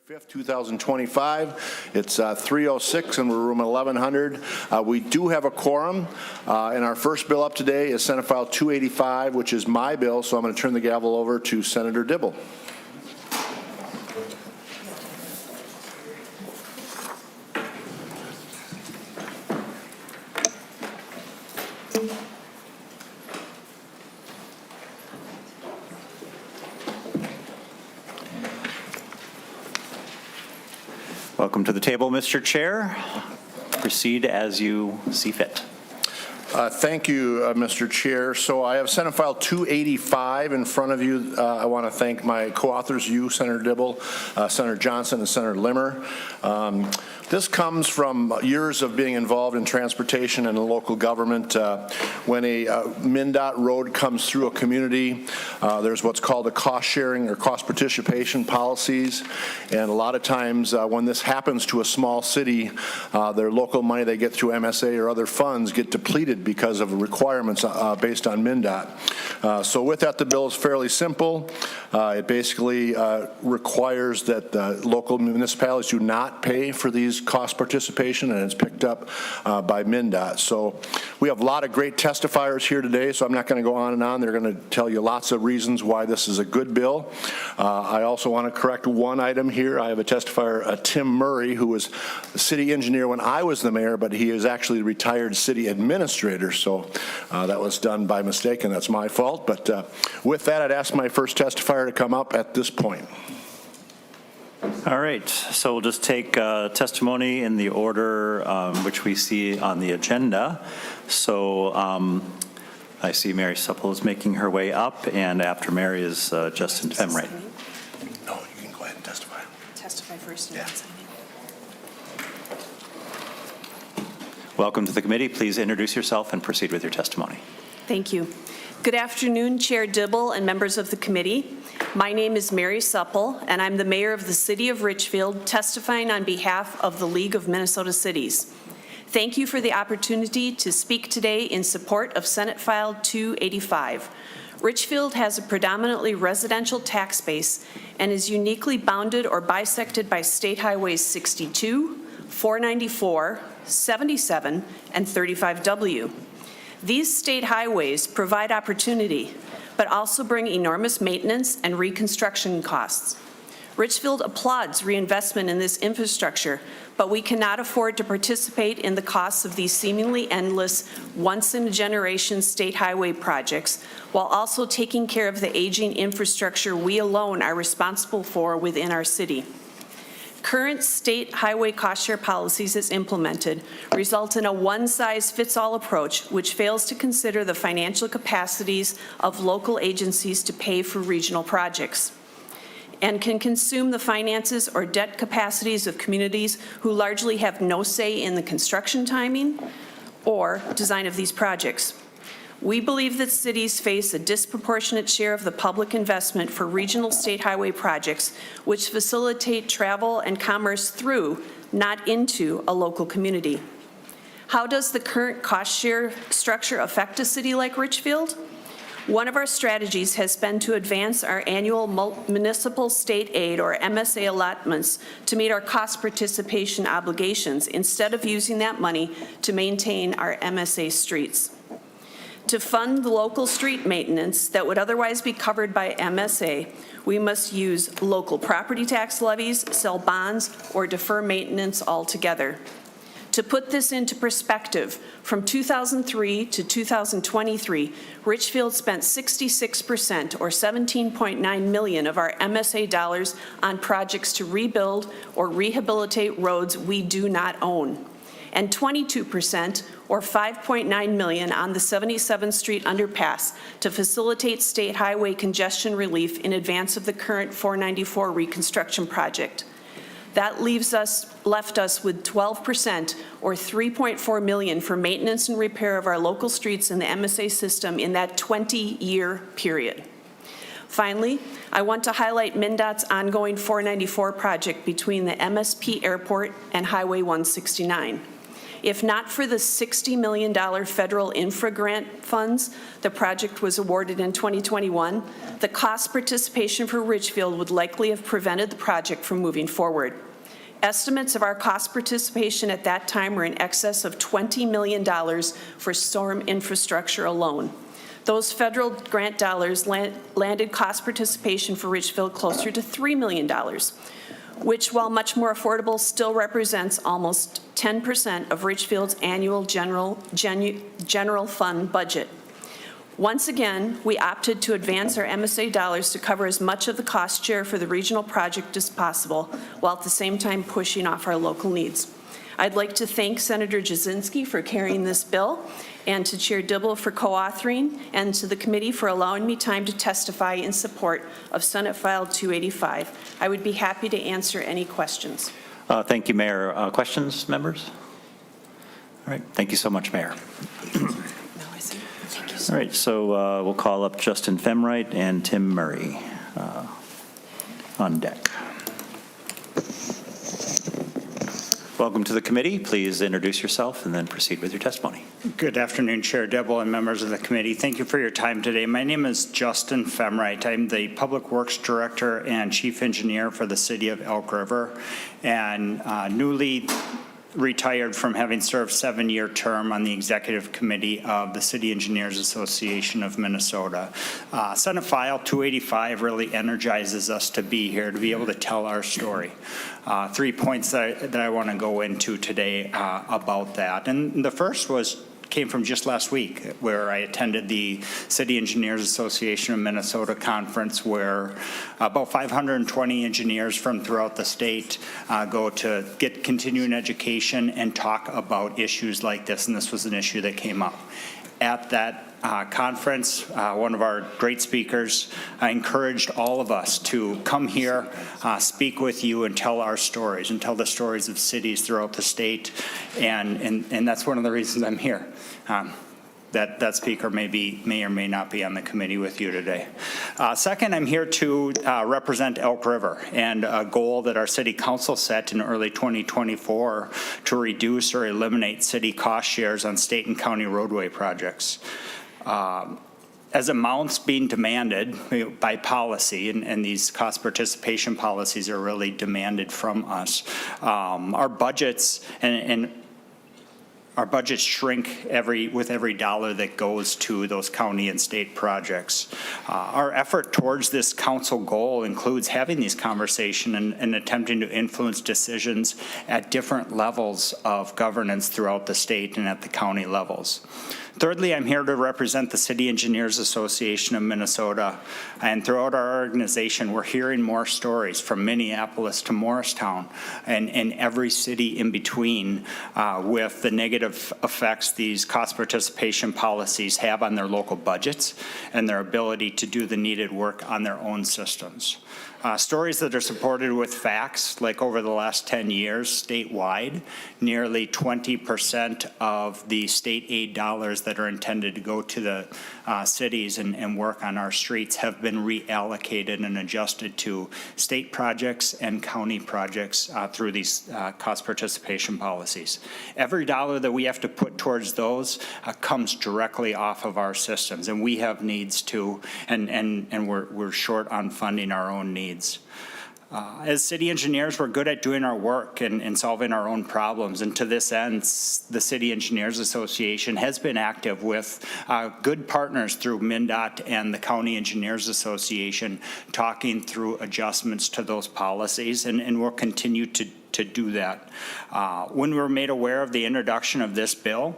5th, 2025. It's 3:06 and we're room 1100. We do have a quorum, and our first bill up today is Senate File 285, which is my bill, so I'm going to turn the gavel over to Senator Dibble. Welcome to the table, Mr. Chair. Proceed as you see fit. Thank you, Mr. Chair. So I have Senate File 285 in front of you. I want to thank my co-authors, you, Senator Dibble, Senator Johnson, and Senator Limmer. This comes from years of being involved in transportation and local government. When a MnDOT road comes through a community, there's what's called a cost sharing or cost participation policies. And a lot of times when this happens to a small city, their local money they get through MSA or other funds get depleted because of requirements based on MnDOT. So with that, the bill is fairly simple. It basically requires that local municipalities do not pay for these cost participation, and it's picked up by MnDOT. So we have a lot of great testifiers here today, so I'm not going to go on and on. They're going to tell you lots of reasons why this is a good bill. I also want to correct one item here. I have a testifier, Tim Murray, who was the city engineer when I was the mayor, but he is actually a retired city administrator, so that was done by mistake, and that's my fault. But with that, I'd ask my first testifier to come up at this point. All right, so we'll just take testimony in the order which we see on the agenda. So I see Mary Supple is making her way up, and after Mary is Justin Femright. No, you can go ahead and testify. Testify first. Yeah. Welcome to the committee. Please introduce yourself and proceed with your testimony. Thank you. Good afternoon, Chair Dibble and members of the committee. My name is Mary Supple, and I'm the mayor of the city of Richfield, testifying on behalf of the League of Minnesota Cities. Thank you for the opportunity to speak today in support of Senate File 285. Richfield has a predominantly residential tax base and is uniquely bounded or bisected by State Highways 62, 494, 77, and 35W. These state highways provide opportunity, but also bring enormous maintenance and reconstruction costs. Richfield applauds reinvestment in this infrastructure, but we cannot afford to participate in the costs of these seemingly endless, once-in-a-generation state highway projects, while also taking care of the aging infrastructure we alone are responsible for within our city. Current state highway cost share policies as implemented result in a one-size-fits-all approach which fails to consider the financial capacities of local agencies to pay for regional projects and can consume the finances or debt capacities of communities who largely have no say in the construction timing or design of these projects. We believe that cities face a disproportionate share of the public investment for regional state highway projects, which facilitate travel and commerce through, not into, a local community. How does the current cost share structure affect a city like Richfield? One of our strategies has been to advance our annual municipal state aid or MSA allotments to meet our cost participation obligations instead of using that money to maintain our MSA streets. To fund the local street maintenance that would otherwise be covered by MSA, we must use local property tax levies, sell bonds, or defer maintenance altogether. To put this into perspective, from 2003 to 2023, Richfield spent 66% or $17.9 million of our MSA dollars on projects to rebuild or rehabilitate roads we do not own, and 22% or $5.9 million on the 77th Street underpass to facilitate state highway congestion relief in advance of the current 494 reconstruction project. That left us with 12% or $3.4 million for maintenance and repair of our local streets in the MSA system in that 20-year period. Finally, I want to highlight MnDOT's ongoing 494 project between the MSP Airport and Highway 169. If not for the $60 million federal infra grant funds the project was awarded in 2021, the cost participation for Ridgefield would likely have prevented the project from moving forward. Estimates of our cost participation at that time were in excess of $20 million for storm infrastructure alone. Those federal grant dollars landed cost participation for Ridgefield closer to $3 million, which, while much more affordable, still represents almost 10% of Ridgefield's annual general fund budget. Once again, we opted to advance our MSA dollars to cover as much of the cost share for the regional project as possible, while at the same time pushing off our local needs. I'd like to thank Senator Jasinski for carrying this bill, and to Chair Dibble for co-authoring, and to the committee for allowing me time to testify in support of Senate File 285. I would be happy to answer any questions. Thank you, Mayor. Questions, members? All right. Thank you so much, Mayor. All right. So we'll call up Justin Femright and Tim Murray on deck. Welcome to the committee. Please introduce yourself and then proceed with your testimony. Good afternoon, Chair Dibble and members of the committee. Thank you for your time today. My name is Justin Femright. I'm the Public Works Director and Chief Engineer for the City of Elk River, and newly retired from having served a 7-year term on the Executive Committee of the City Engineers Association of Minnesota. Senate File 285 really energizes us to be here, to be able to tell our story. 3 points that I want to go into today about that. And the first came from just last week, where I attended the City Engineers Association of Minnesota conference, where about 520 engineers from throughout the state go to get continuing education and talk about issues like this, and this was an issue that came up. At that conference, one of our great speakers encouraged all of us to come here, speak with you, and tell our stories, and tell the stories of cities throughout the state, and that's one of the reasons I'm here. That speaker may or may not be on the committee with you today. Second, I'm here to represent Elk River and a goal that our city council set in early 2024 to reduce or eliminate city cost shares on state and county roadway projects. As amounts being demanded by policy, and these cost participation policies are really demanded from us, our budgets our budgets shrink with every dollar that goes to those county and state projects. Our effort towards this council goal includes having these conversations and attempting to influence decisions at different levels of governance throughout the state and at the county levels. Thirdly, I'm here to represent the City Engineers Association of Minnesota, and throughout our organization, we're hearing more stories from Minneapolis to Morristown and every city in between with the negative effects these cost participation policies have on their local budgets and their ability to do the needed work on their own systems. Stories that are supported with facts, like over the last 10 years statewide, nearly 20% of the state aid dollars that are intended to go to the cities and work on our streets have been reallocated and adjusted to state projects and county projects through these cost participation policies. Every dollar that we have to put towards those comes directly off of our systems, and we have needs too, and we're short on funding our own needs. As city engineers, we're good at doing our work and solving our own problems. And to this end, the City Engineers Association has been active with good partners through MnDOT and the County Engineers Association, talking through adjustments to those policies, and we'll continue to do that. When we were made aware of the introduction of this bill,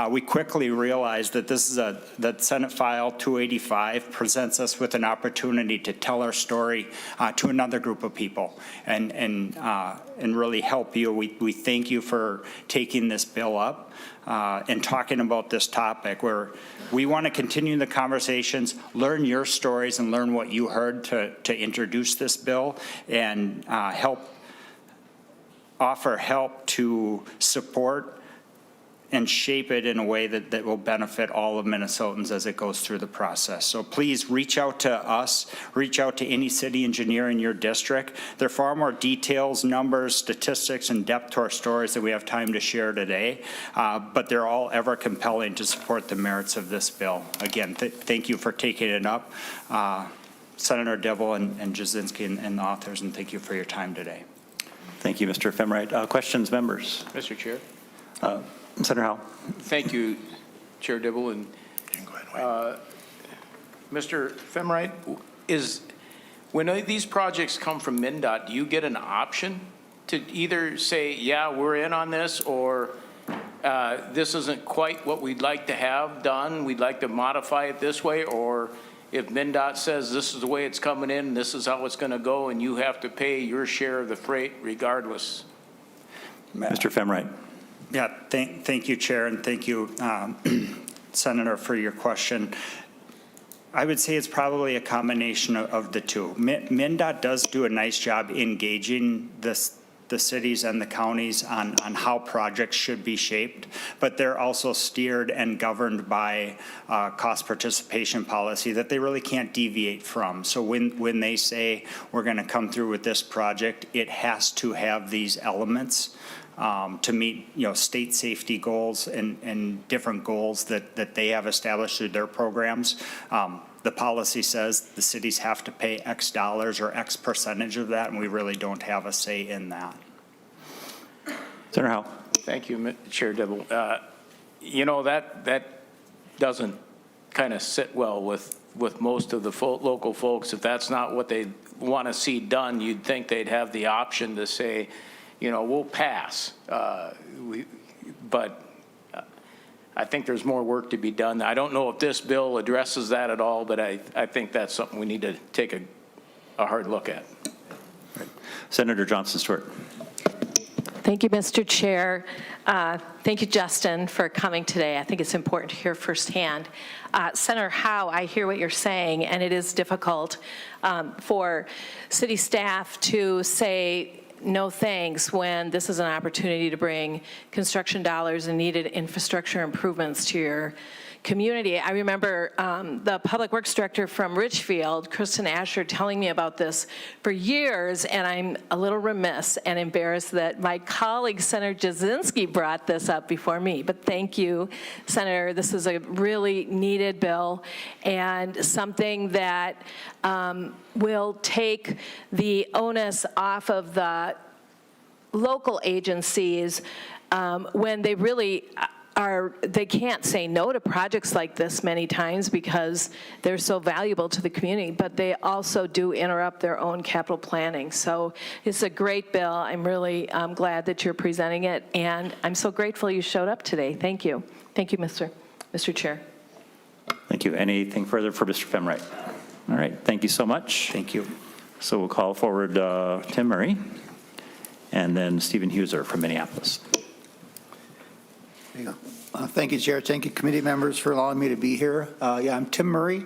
we quickly realized that that Senate File 285 presents us with an opportunity to tell our story to another group of people and really help you. We thank you for taking this bill up and talking about this topic, where we want to continue the conversations, learn your stories, and learn what you heard to introduce this bill, and offer help to support and shape it in a way that will benefit all of Minnesotans as it goes through the process. So please reach out to us, reach out to any city engineer in your district. There are far more details, numbers, statistics, and depth to our stories that we have time to share today, but they're all ever compelling to support the merits of this bill. Again, thank you for taking it up. Senator Dibble and Jasinski and the authors, and thank you for your time today. Thank you, Mr. Femright. Questions, members? Mr. Chair. Senator Howell. Thank you, Chair Dibble. And Mr. Femright, when these projects come from MnDOT, do you get an option to either say, yeah, we're in on this, or this isn't quite what we'd like to have done, we'd like to modify it this way, or if MnDOT says this is the way it's coming in, this is how it's going to go, and you have to pay your share of the freight regardless? Mr. Femright. Yeah, thank you, Chair, and thank you, Senator, for your question. I would say it's probably a combination of the two. MnDOT does do a nice job engaging the cities and the counties on how projects should be shaped, but they're also steered and governed by cost participation policy that they really can't deviate from. So when they say we're going to come through with this project, it has to have these elements to meet, state safety goals and different goals that they have established through their programs. The policy says the cities have to pay X dollars or X percentage of that, and we really don't have a say in that. Senator Howell. Thank you, Chair Dibble. That doesn't kind of sit well with most of the local folks. If that's not what they want to see done, you'd think they'd have the option to say, we'll pass. But I think there's more work to be done. I don't know if this bill addresses that at all, but I think that's something we need to take a hard look at. Right. Senator Johnson-Stewart. Thank you, Mr. Chair. Thank you, Justin, for coming today. I think it's important to hear firsthand. Senator Howe, I hear what you're saying, and it is difficult for city staff to say no thanks when this is an opportunity to bring construction dollars and needed infrastructure improvements to your community. I remember the Public Works Director from Richfield, Kristen Asher, telling me about this for years, and I'm a little remiss and embarrassed that my colleague, Senator Jasinski, brought this up before me. But thank you, Senator. This is a really needed bill and something that will take the onus off of the local agencies when they really they can't say no to projects like this many times because they're so valuable to the community, but they also do interrupt their own capital planning. So it's a great bill. I'm really glad that you're presenting it, and I'm so grateful you showed up today. Thank you. Thank you, Mr. Chair. Thank you. Anything further for Mr. Femright? All right. Thank you so much. Thank you. So we'll call forward Tim Murray and then Stephen Huser from Minneapolis. There you go. Thank you, Chair. Thank you, committee members, for allowing me to be here. I'm Tim Murray.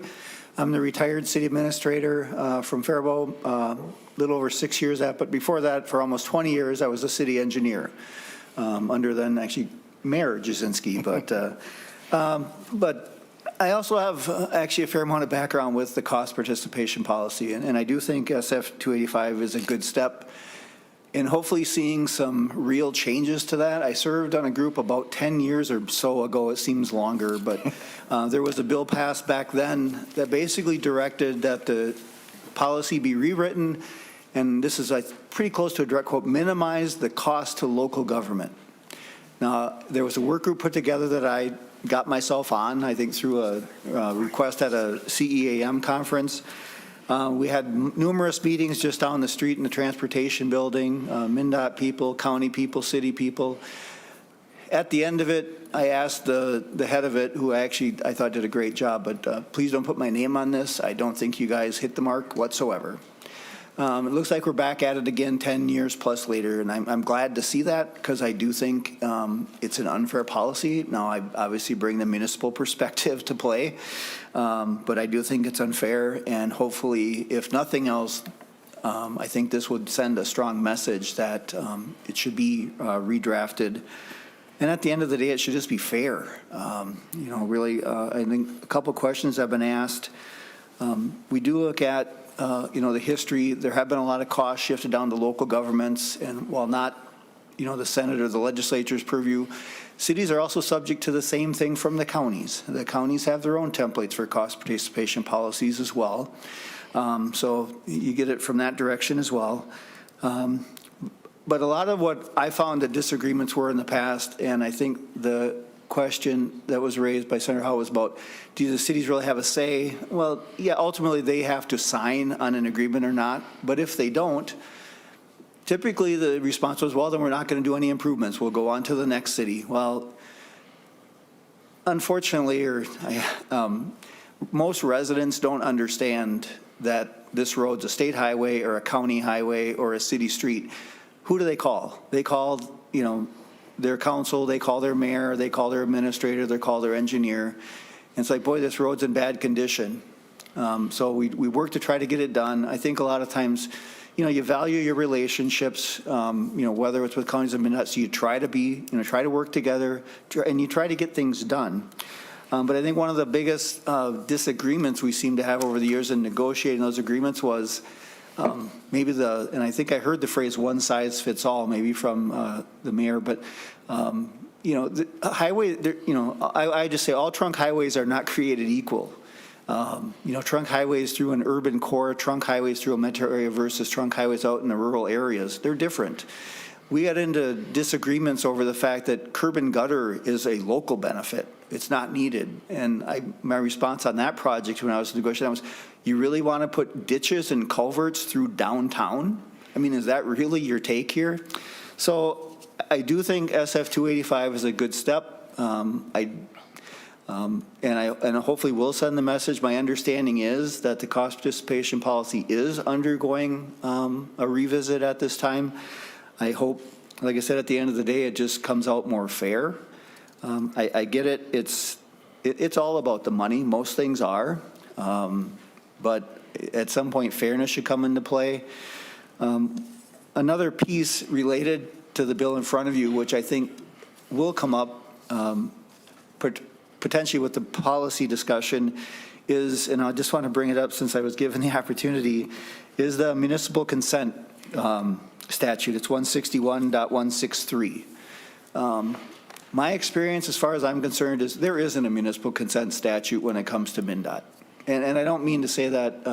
I'm the retired city administrator from Faribault, a little over 6 years at, but before that, for almost 20 years, I was a city engineer under then actually Mayor Jasinski. But I also have actually a fair amount of background with the cost participation policy, and I do think SF 285 is a good step and hopefully seeing some real changes to that. I served on a group about 10 years or so ago, it seems longer, but there was a bill passed back then that basically directed that the policy be rewritten, and this is pretty close to a direct quote, minimize the cost to local government. Now, there was a work group put together that I got myself on, I think through a request at a CEAM conference. We had numerous meetings just down the street in the transportation building, MnDOT people, county people, city people. At the end of it, I asked the head of it, who I thought did a great job, but please don't put my name on this. I don't think you guys hit the mark whatsoever. It looks like we're back at it again 10 years plus later, and I'm glad to see that because I do think it's an unfair policy. Now, I obviously bring the municipal perspective to play, but I do think it's unfair, and hopefully, if nothing else, I think this would send a strong message that it should be redrafted And at the end of the day, it should just be fair. Really, I think a couple questions have been asked. We do look at, the history. There have been a lot of costs shifted down to local governments, and while not, the Senate or the legislature's purview, cities are also subject to the same thing from the counties. The counties have their own templates for cost participation policies as well. So you get it from that direction as well. But a lot of what I found the disagreements were in the past, and I think the question that was raised by Senator Howe was about, do the cities really have a say? Well, yeah, ultimately they have to sign on an agreement or not. But if they don't, typically the response was, well, then we're not going to do any improvements. We'll go on to the next city. Well, unfortunately, most residents don't understand that this road's a state highway or a county highway or a city street. Who do they call? They call, their council, they call their mayor, they call their administrator, they call their engineer. And it's like, boy, this road's in bad condition. So we work to try to get it done. I think a lot of times, you value your relationships, whether it's with counties and MnDOT, so you try to try to work together, and you try to get things done. But I think one of the biggest disagreements we seem to have over the years in negotiating those agreements was and I think I heard the phrase "one size fits all" maybe from the mayor, but the highway, I just say all trunk highways are not created equal. Trunk highways through an urban core, trunk highways through a metro area versus trunk highways out in the rural areas, they're different. We got into disagreements over the fact that curb and gutter is a local benefit. It's not needed. And my response on that project when I was negotiating was, you really want to put ditches and culverts through downtown? I mean, is that really your take here? So I do think SF 285 is a good step. And hopefully we'll send the message. My understanding is that the cost participation policy is undergoing a revisit at this time. I hope, like I said, at the end of the day, it just comes out more fair. I get it. It's all about the money. Most things are. But at some point, fairness should come into play. Another piece related to the bill in front of you, which I think will come up potentially with the policy discussion, is, and I just want to bring it up since I was given the opportunity, is the municipal consent statute. It's 161.163. My experience, as far as I'm concerned, is there isn't a municipal consent statute when it comes to MnDOT. And I don't mean to say that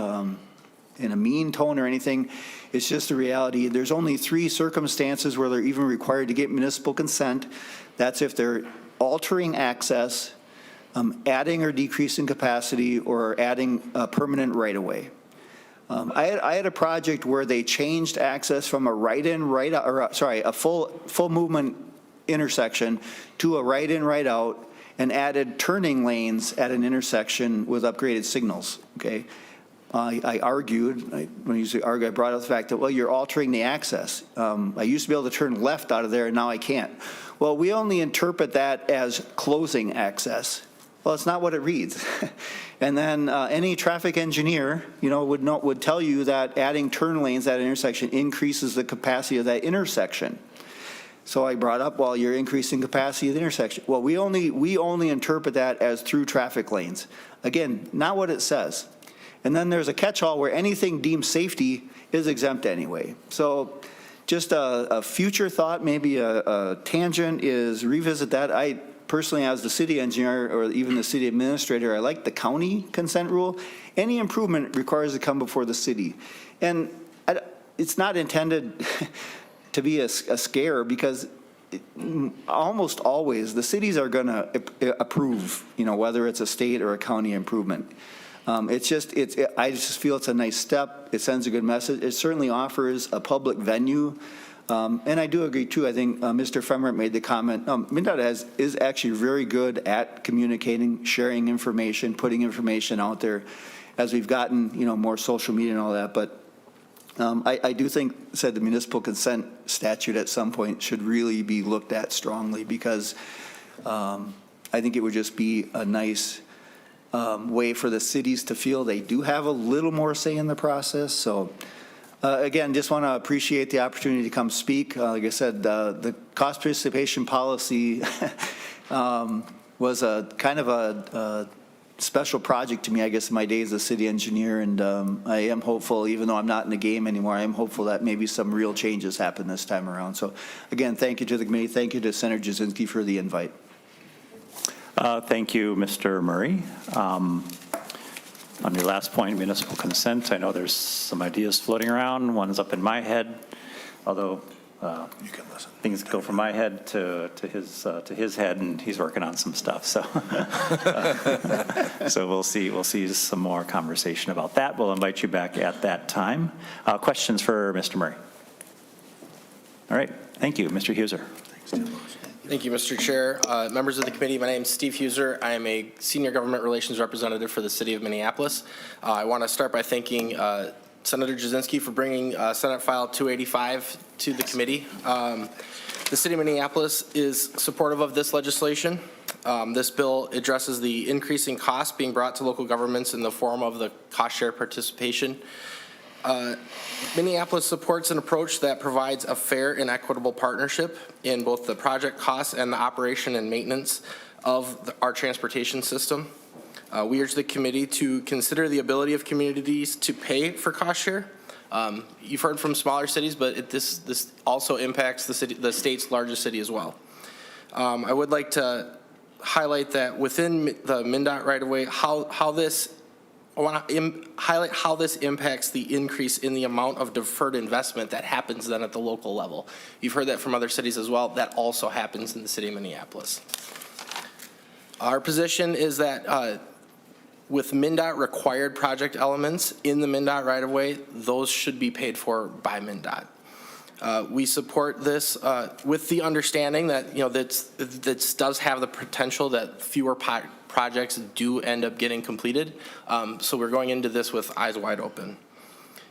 in a mean tone or anything. It's just the reality. There's only 3 circumstances where they're even required to get municipal consent. That's if they're altering access, adding or decreasing capacity, or adding a permanent right-of-way. I had a project where they changed access from a right-in, right-out, a full movement intersection to a right-in, right-out, and added turning lanes at an intersection with upgraded signals, okay? I argued, when I usually argue, I brought up the fact that, well, you're altering the access. I used to be able to turn left out of there, and now I can't. Well, we only interpret that as closing access. Well, it's not what it reads. And then any traffic engineer, would tell you that adding turn lanes at an intersection increases the capacity of that intersection. So I brought up, well, you're increasing capacity of the intersection. Well, we only interpret that as through traffic lanes. Again, not what it says. And then there's a catch-all where anything deemed safety is exempt anyway. So just a future thought, maybe a tangent, is revisit that. I personally, as the city engineer or even the city administrator, I like the county consent rule. Any improvement requires to come before the city. And it's not intended to be a scare, because almost always the cities are going to approve, whether it's a state or a county improvement. I just feel it's a nice step. It sends a good message. It certainly offers a public venue. And I do agree, too. I think Mr. Femert made the comment. MnDOT is actually very good at communicating, sharing information, putting information out there as we've gotten, more social media and all that. But I do think, the municipal consent statute at some point should really be looked at strongly, because I think it would just be a nice way for the cities to feel they do have a little more say in the process. So Again, just want to appreciate the opportunity to come speak. Like I said, the cost participation policy was a kind of a special project to me, I guess, in my days as city engineer, and I am hopeful, even though I'm not in the game anymore, I am hopeful that maybe some real changes happen this time around. So again, thank you to the committee. Thank you to Senator Jasinski for the invite. Thank you, Mr. Murray. On your last point, municipal consent, I know there's some ideas floating around. One's up in my head, although You can listen. things go from my head to his head, and he's working on some stuff. So, so we'll see some more conversation about that. We'll invite you back at that time. Questions for Mr. Murray? All right, thank you, Mr. Huser. Thank you, Mr. Chair. Members of the committee, my name is Steve Huser. I am a Senior Government Relations Representative for the City of Minneapolis. I want to start by thanking Senator Jasinski for bringing Senate File 285 to the committee. The City of Minneapolis is supportive of this legislation. This bill addresses the increasing costs being brought to local governments in the form of the cost share participation. Minneapolis supports an approach that provides a fair and equitable partnership in both the project costs and the operation and maintenance of our transportation system. We urge the committee to consider the ability of communities to pay for cost share. You've heard from smaller cities, but this also impacts the state's largest city as well. I would like to highlight that within the MnDOT right-of-way, I want to highlight how this impacts the increase in the amount of deferred investment that happens then at the local level. You've heard that from other cities as well. That also happens in the city of Minneapolis. Our position is that with MnDOT required project elements in the MnDOT right-of-way, those should be paid for by MnDOT. We support this with the understanding that, that does have the potential that fewer projects do end up getting completed. So we're going into this with eyes wide open.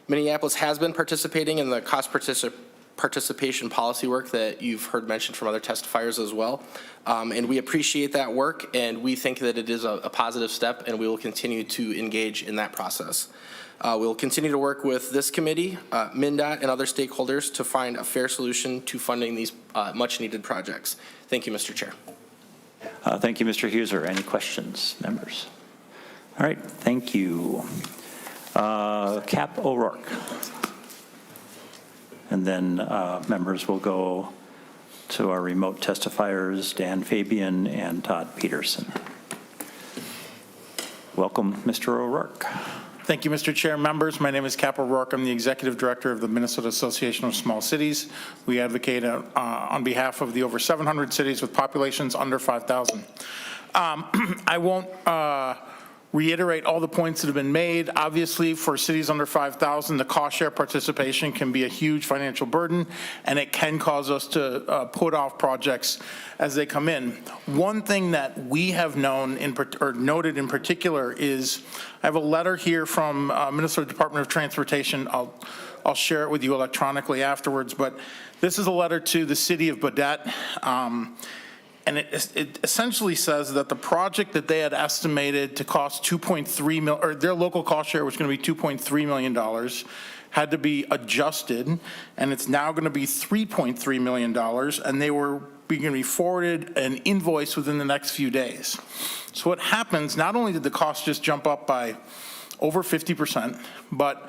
Minneapolis has been participating in the cost participation policy work that you've heard mentioned from other testifiers as well. And we appreciate that work, and we think that it is a positive step, and we will continue to engage in that process. We'll continue to work with this committee, MnDOT, and other stakeholders to find a fair solution to funding these much-needed projects. Thank you, Mr. Chair. Thank you, Mr. Huser. Any questions, members? All right, thank you. Cap O'Rourke. And then members will go to our remote testifiers, Dan Fabian and Todd Peterson. Welcome, Mr. O'Rourke. Thank you, Mr. Chair. Members, my name is Cap O'Rourke. I'm the Executive Director of the Minnesota Association of Small Cities. We advocate on behalf of the over 700 cities with populations under 5,000. I won't reiterate all the points that have been made. Obviously, for cities under 5,000, the cost share participation can be a huge financial burden, and it can cause us to put off projects as they come in. One thing that we have known or noted in particular is, I have a letter here from Minnesota Department of Transportation. I'll share it with you electronically afterwards, but this is a letter to the city of Baudette. And it essentially says that the project that they had estimated to cost $2.3 million, or their local cost share was going to be $2.3 million, had to be adjusted, and it's now going to be $3.3 million, and they were going to be forwarded an invoice within the next few days. So what happens, not only did the cost just jump up by over 50%, but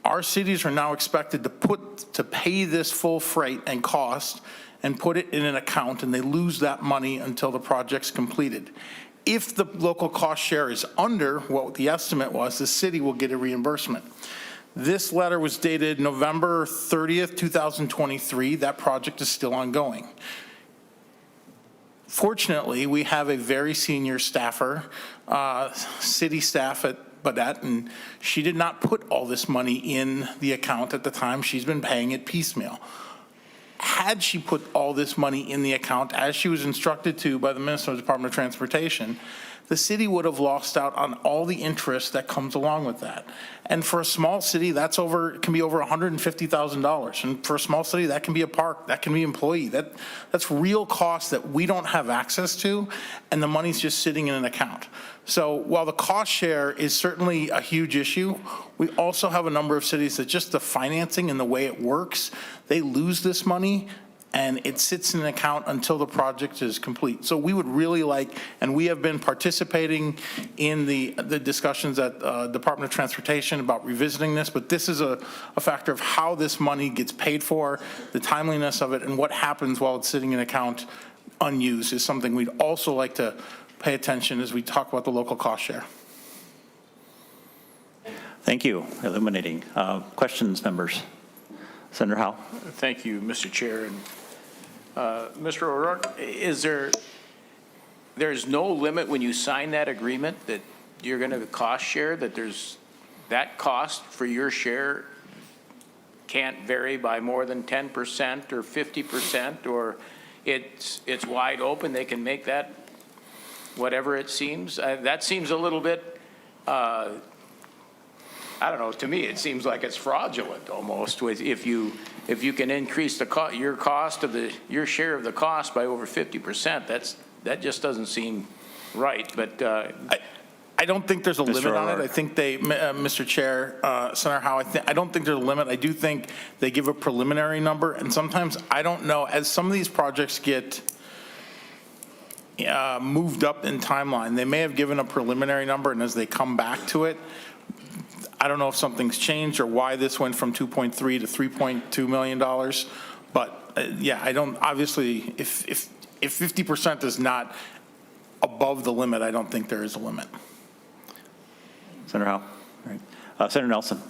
our cities are now expected to pay this full freight and cost and put it in an account, and they lose that money until the project's completed. If the local cost share is under what the estimate was, the city will get a reimbursement. This letter was dated November 30th, 2023. That project is still ongoing. Fortunately, we have a very senior staffer, city staff at Baudette, and she did not put all this money in the account at the time. She's been paying it piecemeal. had she put all this money in the account, as she was instructed to by the Minnesota Department of Transportation, the city would have lost out on all the interest that comes along with that. And for a small city, that's can be over $150,000. And for a small city, that can be a park, that can be employee. That's real costs that we don't have access to, and the money's just sitting in an account. So while the cost share is certainly a huge issue, we also have a number of cities that just the financing and the way it works, they lose this money and it sits in an account until the project is complete. So we would really like, and we have been participating in the discussions at Department of Transportation about revisiting this, but this is a factor of how this money gets paid for, the timeliness of it, and what happens while it's sitting in an account unused is something we'd also like to pay attention as we talk about the local cost share. Thank you. Illuminating. Questions, members? Senator Howe. Thank you, Mr. Chair. And Mr. O'Rourke, there's no limit when you sign that agreement that you're going to cost share, that there's that cost for your share can't vary by more than 10% or 50%, or it's wide open, they can make that whatever it seems? That seems a little bit, I don't know, to me it seems like it's fraudulent almost, with if you can increase your share of the cost by over 50%, that just doesn't seem right. But I don't think there's a limit on it. I think Mr. Chair, Senator Howe, I don't think there's a limit. I do think they give a preliminary number, and sometimes I don't know, as some of these projects get moved up in timeline, they may have given a preliminary number, and as they come back to it, I don't know if something's changed or why this went from 2.3 to $3.2 million. But yeah, I don't, obviously, if 50% is not above the limit, I don't think there is a limit. Senator Howe. All right. Senator Nelson.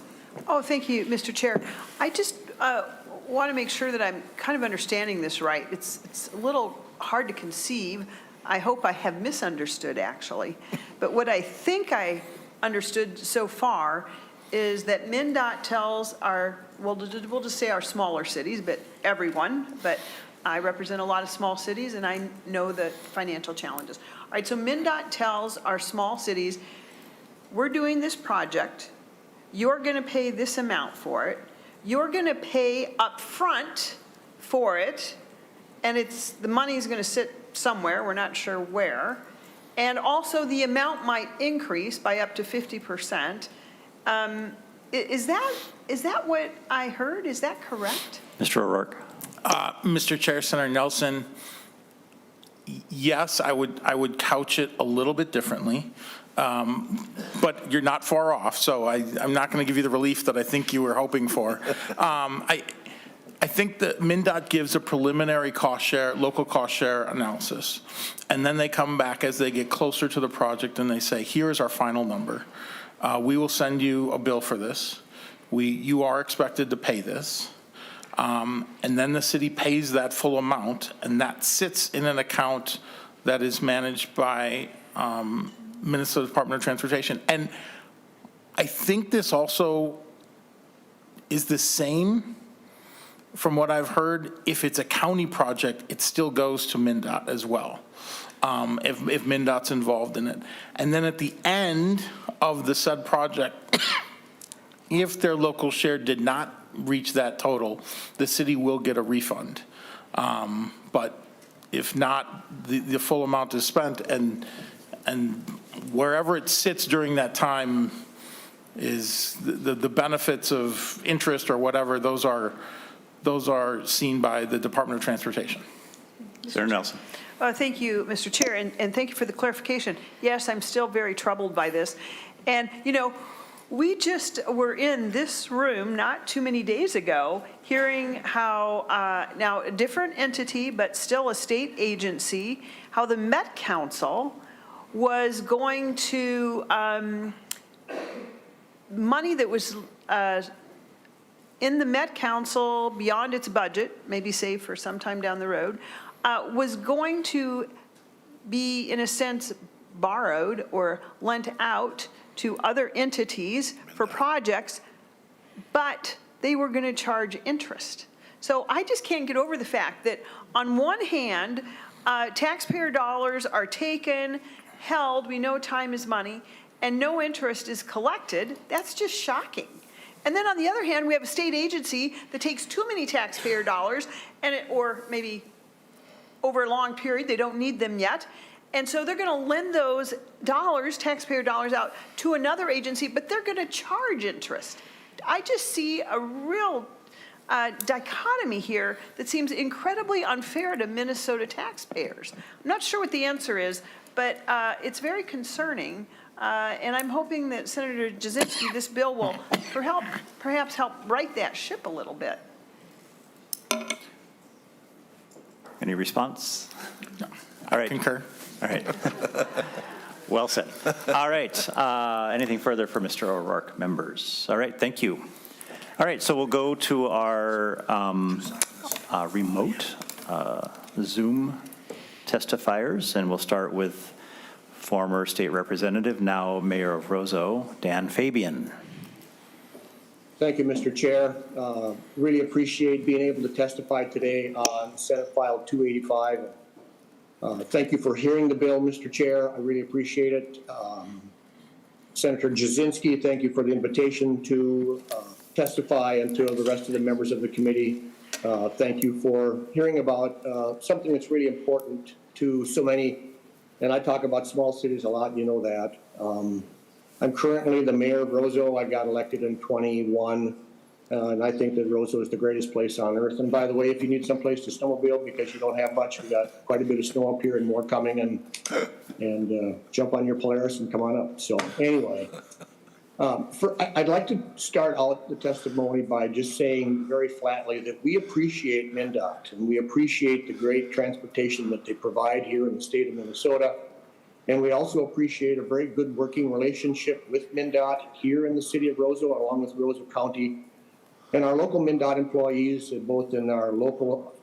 Oh, thank you, Mr. Chair. I just want to make sure that I'm kind of understanding this right. It's a little hard to conceive. I hope I have misunderstood, actually. But what I think I understood so far is that MnDOT tells our, we'll just say our smaller cities, but everyone, but I represent a lot of small cities and I know the financial challenges. All right, so MnDOT tells our small cities, we're doing this project, you're going to pay this amount for it, you're going to pay up front for it, and the money's going to sit somewhere, we're not sure where, and also the amount might increase by up to 50%. Is that what I heard? Is that correct? Mr. O'Rourke. Mr. Chair, Senator Nelson, yes, I would couch it a little bit differently, but you're not far off, so I'm not going to give you the relief that I think you were hoping for. I think that MnDOT gives a preliminary cost share, local cost share analysis, and then they come back as they get closer to the project and they say, here's our final number. We will send you a bill for this. You are expected to pay this. And then the city pays that full amount, and that sits in an account that is managed by Minnesota Department of Transportation. And I think this also is the same from what I've heard. If it's a county project, it still goes to MnDOT as well, if MnDOT's involved in it. And then at the end of the said project, if their local share did not reach that total, the city will get a refund. But if not, the full amount is spent, and wherever it sits during that time is the benefits of interest or whatever, those are seen by the Department of Transportation. Senator Nelson. Thank you, Mr. Chair, and thank you for the clarification. Yes, I'm still very troubled by this. And, you know, we just were in this room not too many days ago hearing how, now a different entity, but still a state agency, how the Met Council was going to, money that was in the Met Council beyond its budget, maybe saved for some time down the road, was going to be, in a sense, borrowed or lent out to other entities for projects, but they were going to charge interest. So I just can't get over the fact that on one hand, taxpayer dollars are taken, held, we know time is money, and no interest is collected. That's just shocking. And then on the other hand, we have a state agency that takes too many taxpayer dollars, or maybe over a long period, they don't need them yet. And so they're going to lend those dollars, taxpayer dollars, out to another agency, but they're going to charge interest. I just see a real dichotomy here that seems incredibly unfair to Minnesota taxpayers. I'm not sure what the answer is, but it's very concerning. And I'm hoping that Senator Jasinski, this bill will perhaps help right that ship a little bit. Any response? No. All right. Concur. All right. Well said. All right. Anything further for Mr. O'Rourke, members? All right. Thank you. All right. So we'll go to our remote Zoom testifiers, and we'll start with former state representative, now Mayor of Roseau, Dan Fabian. Thank you, Mr. Chair. Really appreciate being able to testify today on Senate File 285. Thank you for hearing the bill, Mr. Chair. I really appreciate it. Senator Jasinski, thank you for the invitation to testify, and to the rest of the members of the committee. Thank you for hearing about something that's really important to so many. And I talk about small cities a lot, you know that. I'm currently the mayor of Roseau. I got elected in 21, and I think that Roseau is the greatest place on earth. And by the way, if you need someplace to snowmobile because you don't have much, we got quite a bit of snow up here and more coming, and jump on your Polaris and come on up. So anyway, I'd like to start out the testimony by just saying very flatly that we appreciate MnDOT, and we appreciate the great transportation that they provide here in the state of Minnesota. And we also appreciate a very good working relationship with MnDOT here in the city of Roseau, along with Roseau County. And our local MnDOT employees, both in our local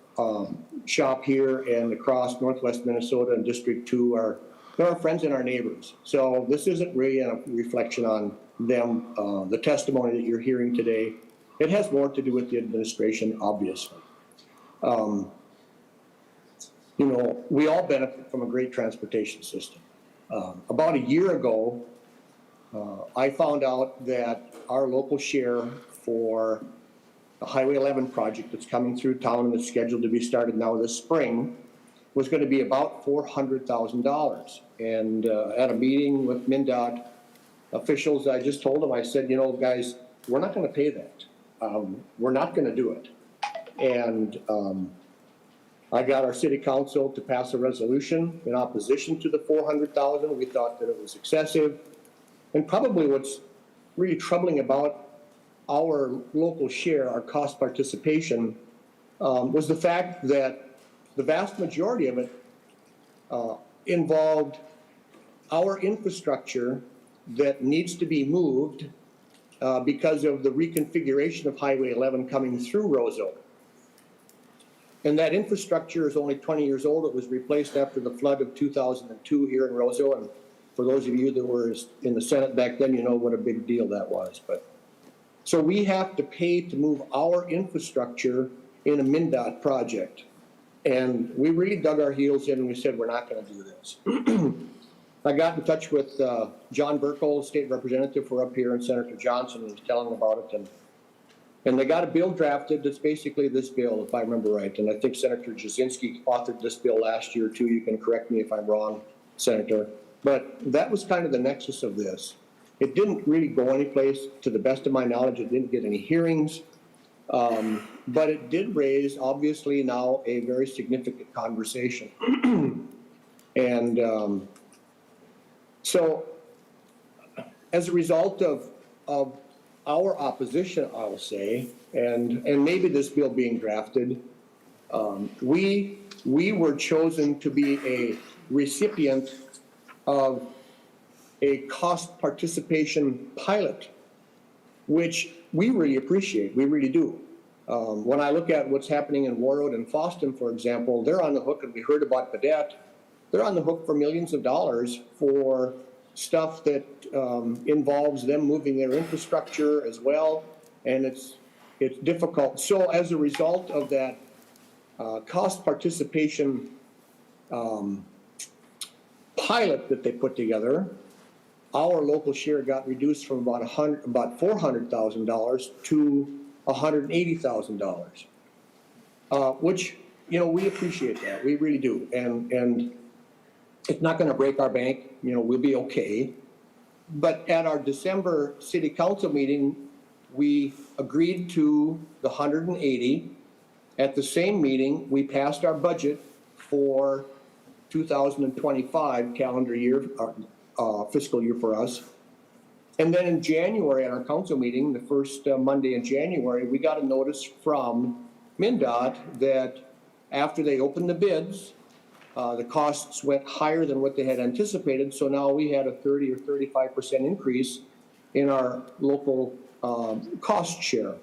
shop here and across Northwest Minnesota and District 2, are our friends and our neighbors. So this isn't really a reflection on them, the testimony that you're hearing today. It has more to do with the administration, obviously. You know, we all benefit from a great transportation system. About a year ago, I found out that our local share for the Highway 11 project that's coming through town and that's scheduled to be started now this spring was going to be about $400,000. And at a meeting with MnDOT officials, I just told them, I said, you know, guys, we're not going to pay that. We're not going to do it. And I got our city council to pass a resolution in opposition to the $400,000. We thought that it was excessive. And probably what's really troubling about our local share, our cost participation, was the fact that the vast majority of it involved our infrastructure that needs to be moved because of the reconfiguration of Highway 11 coming through Roseau. And that infrastructure is only 20 years old. It was replaced after the flood of 2002 here in Roseau. And for those of you that were in the Senate back then, you know what a big deal that was. But so we have to pay to move our infrastructure in a MnDOT project. And we really dug our heels in and we said, we're not going to do this. I got in touch with John Burkle, state representative for up here, and Senator Johnson, and was telling them about it. And they got a bill drafted that's basically this bill, if I remember right. And I think Senator Jasinski authored this bill last year, too. You can correct me if I'm wrong, Senator. But that was kind of the nexus of this. It didn't really go anyplace. To the best of my knowledge, it didn't get any hearings. But it did raise, obviously, now a very significant conversation. And so as a result of our opposition, I'll say, and maybe this bill being drafted, we were chosen to be a recipient of a cost participation pilot, which we really appreciate. We really do. When I look at what's happening in Warroad and Foston, for example, they're on the hook, and we heard about Baudette, they're on the hook for millions of dollars for stuff that involves them moving their infrastructure as well. And it's it's difficult. So as a result of that cost participation pilot that they put together, our local share got reduced from about $400,000 to $180,000, which, you know, we appreciate that. We really do. And it's not going to break our bank. You know, we'll be okay. But at our December city council meeting, we agreed to the 180. At the same meeting, we passed our budget for 2025 calendar year, fiscal year for us. And then in January at our council meeting, the first Monday in January, we got a notice from MnDOT that after they opened the bids, the costs went higher than what they had anticipated. So now we had a 30 or 35% increase in our local cost share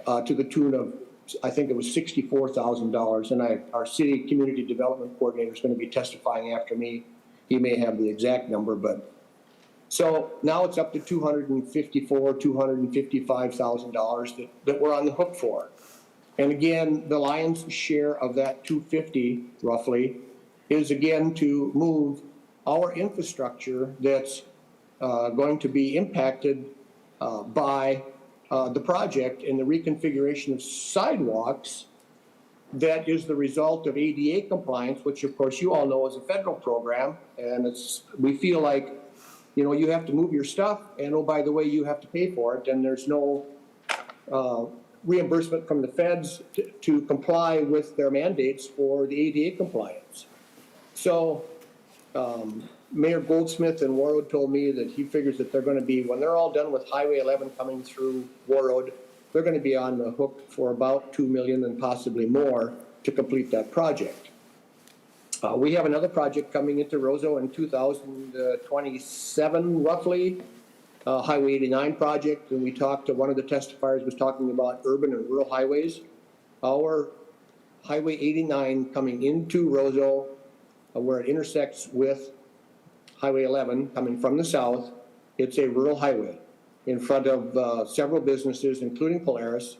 to the tune of, I think it was $64,000. And our city community development coordinator is going to be testifying after me. He may have the exact number, but so now it's up to $255,000 that we're on the hook for. And again, the lion's share of that 250 roughly is again to move our infrastructure that's going to be impacted by the project and the reconfiguration of sidewalks that is the result of ADA compliance, which of course you all know is a federal program. And we feel like, you know, you have to move your stuff and, oh, by the way, you have to pay for it. And there's no reimbursement from the feds to comply with their mandates for the ADA compliance. So Mayor Goldsmith in Warroad told me that he figures that they're going to be, when they're all done with Highway 11 coming through Warroad, they're going to be on the hook for about $2 million and possibly more to complete that project. We have another project coming into Roseau in 2027, roughly, Highway 89 project. And we talked to one of the testifiers was talking about urban and rural highways. Our Highway 89 coming into Roseau, where it intersects with Highway 11 coming from the south, it's a rural highway in front of several businesses, including Polaris.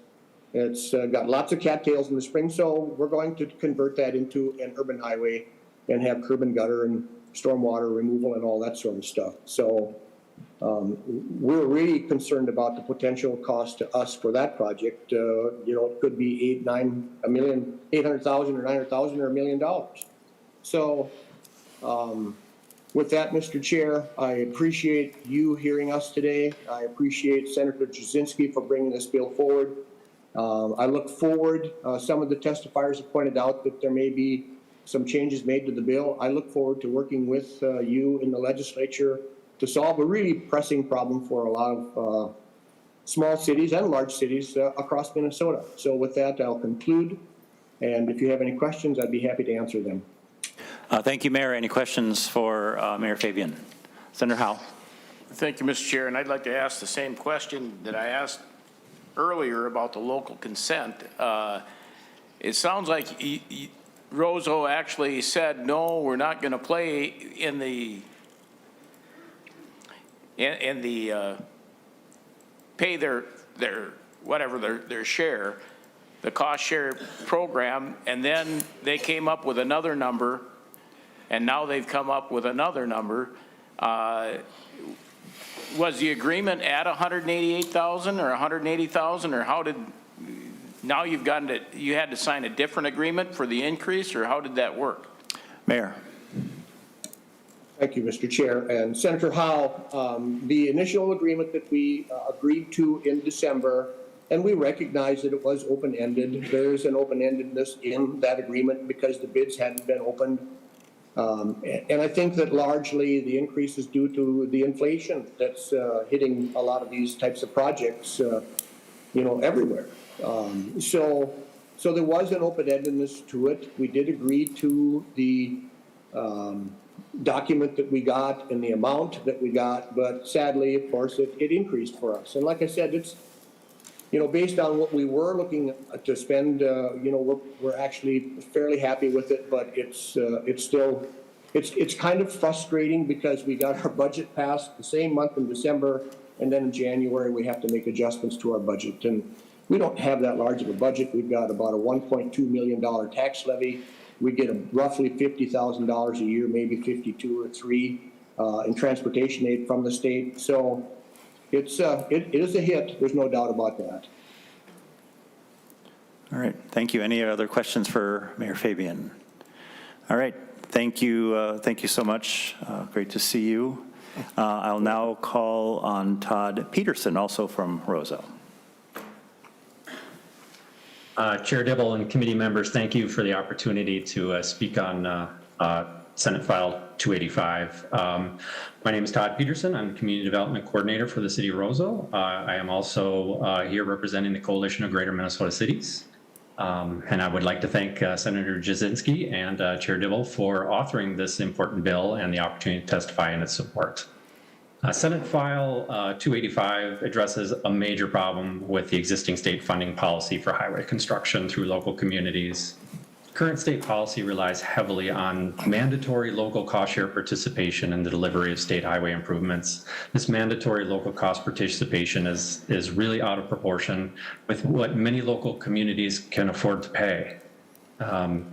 It's got lots of cattails in the spring, so we're going to convert that into an urban highway and have curb and gutter and stormwater removal and all that sort of stuff. So we're really concerned about the potential cost to us for that project. You know, it could be $800,000 or $900,000 or $1 million. So with that, Mr. Chair, I appreciate you hearing us today. I appreciate Senator Jasinski for bringing this bill forward. I look forward, some of the testifiers have pointed out that there may be some changes made to the bill. I look forward to working with you in the legislature to solve a really pressing problem for a lot of small cities and large cities across Minnesota. So with that, I'll conclude. And if you have any questions, I'd be happy to answer them. Thank you, Mayor. Any questions for Mayor Fabian? Senator Howe. Thank you, Mr. Chair, and I'd like to ask the same question that I asked earlier about the local consent. It sounds like Roseau actually said, no, we're not going to play in the pay their share, the cost share program, and then they came up with another number, and now they've come up with another number. Was the agreement at 188,000 or 180,000, or how did, now you've gotten to, you had to sign a different agreement for the increase, or how did that work? Mayor. Thank you, Mr. Chair. And Senator Howe, the initial agreement that we agreed to in December, and we recognize that it was open-ended. There's an open-endedness in that agreement because the bids hadn't been opened. And I think that largely the increase is due to the inflation that's hitting a lot of these types of projects, you know, everywhere. So there was an open-endedness to it. We did agree to the document that we got and the amount that we got, but sadly, of course, it increased for us. And like I said, it's, you know, based on what we were looking to spend, you know, we're actually fairly happy with it, but it's still, it's kind of frustrating because we got our budget passed the same month in December, and then in January we have to make adjustments to our budget. And We don't have that large of a budget. We've got about a $1.2 million tax levy. We get roughly $50,000 a year, maybe 52 or 3 in transportation aid from the state. So it is a hit. There's no doubt about that. All right, thank you. Any other questions for Mayor Fabian? All right, thank you so much. Great to see you. I'll now call on Todd Peterson, also from Roseau. Chair Dibble and committee members, thank you for the opportunity to speak on Senate File 285. My name is Todd Peterson. I'm Community Development Coordinator for the City of Roseau. I am also here representing the Coalition of Greater Minnesota Cities. And I would like to thank Senator Jasinski and Chair Dibble for authoring this important bill and the opportunity to testify in its support. Senate File 285 addresses a major problem with the existing state funding policy for highway construction through local communities. Current state policy relies heavily on mandatory local cost share participation in the delivery of state highway improvements. This mandatory local cost participation is really out of proportion with what many local communities can afford to pay. Dan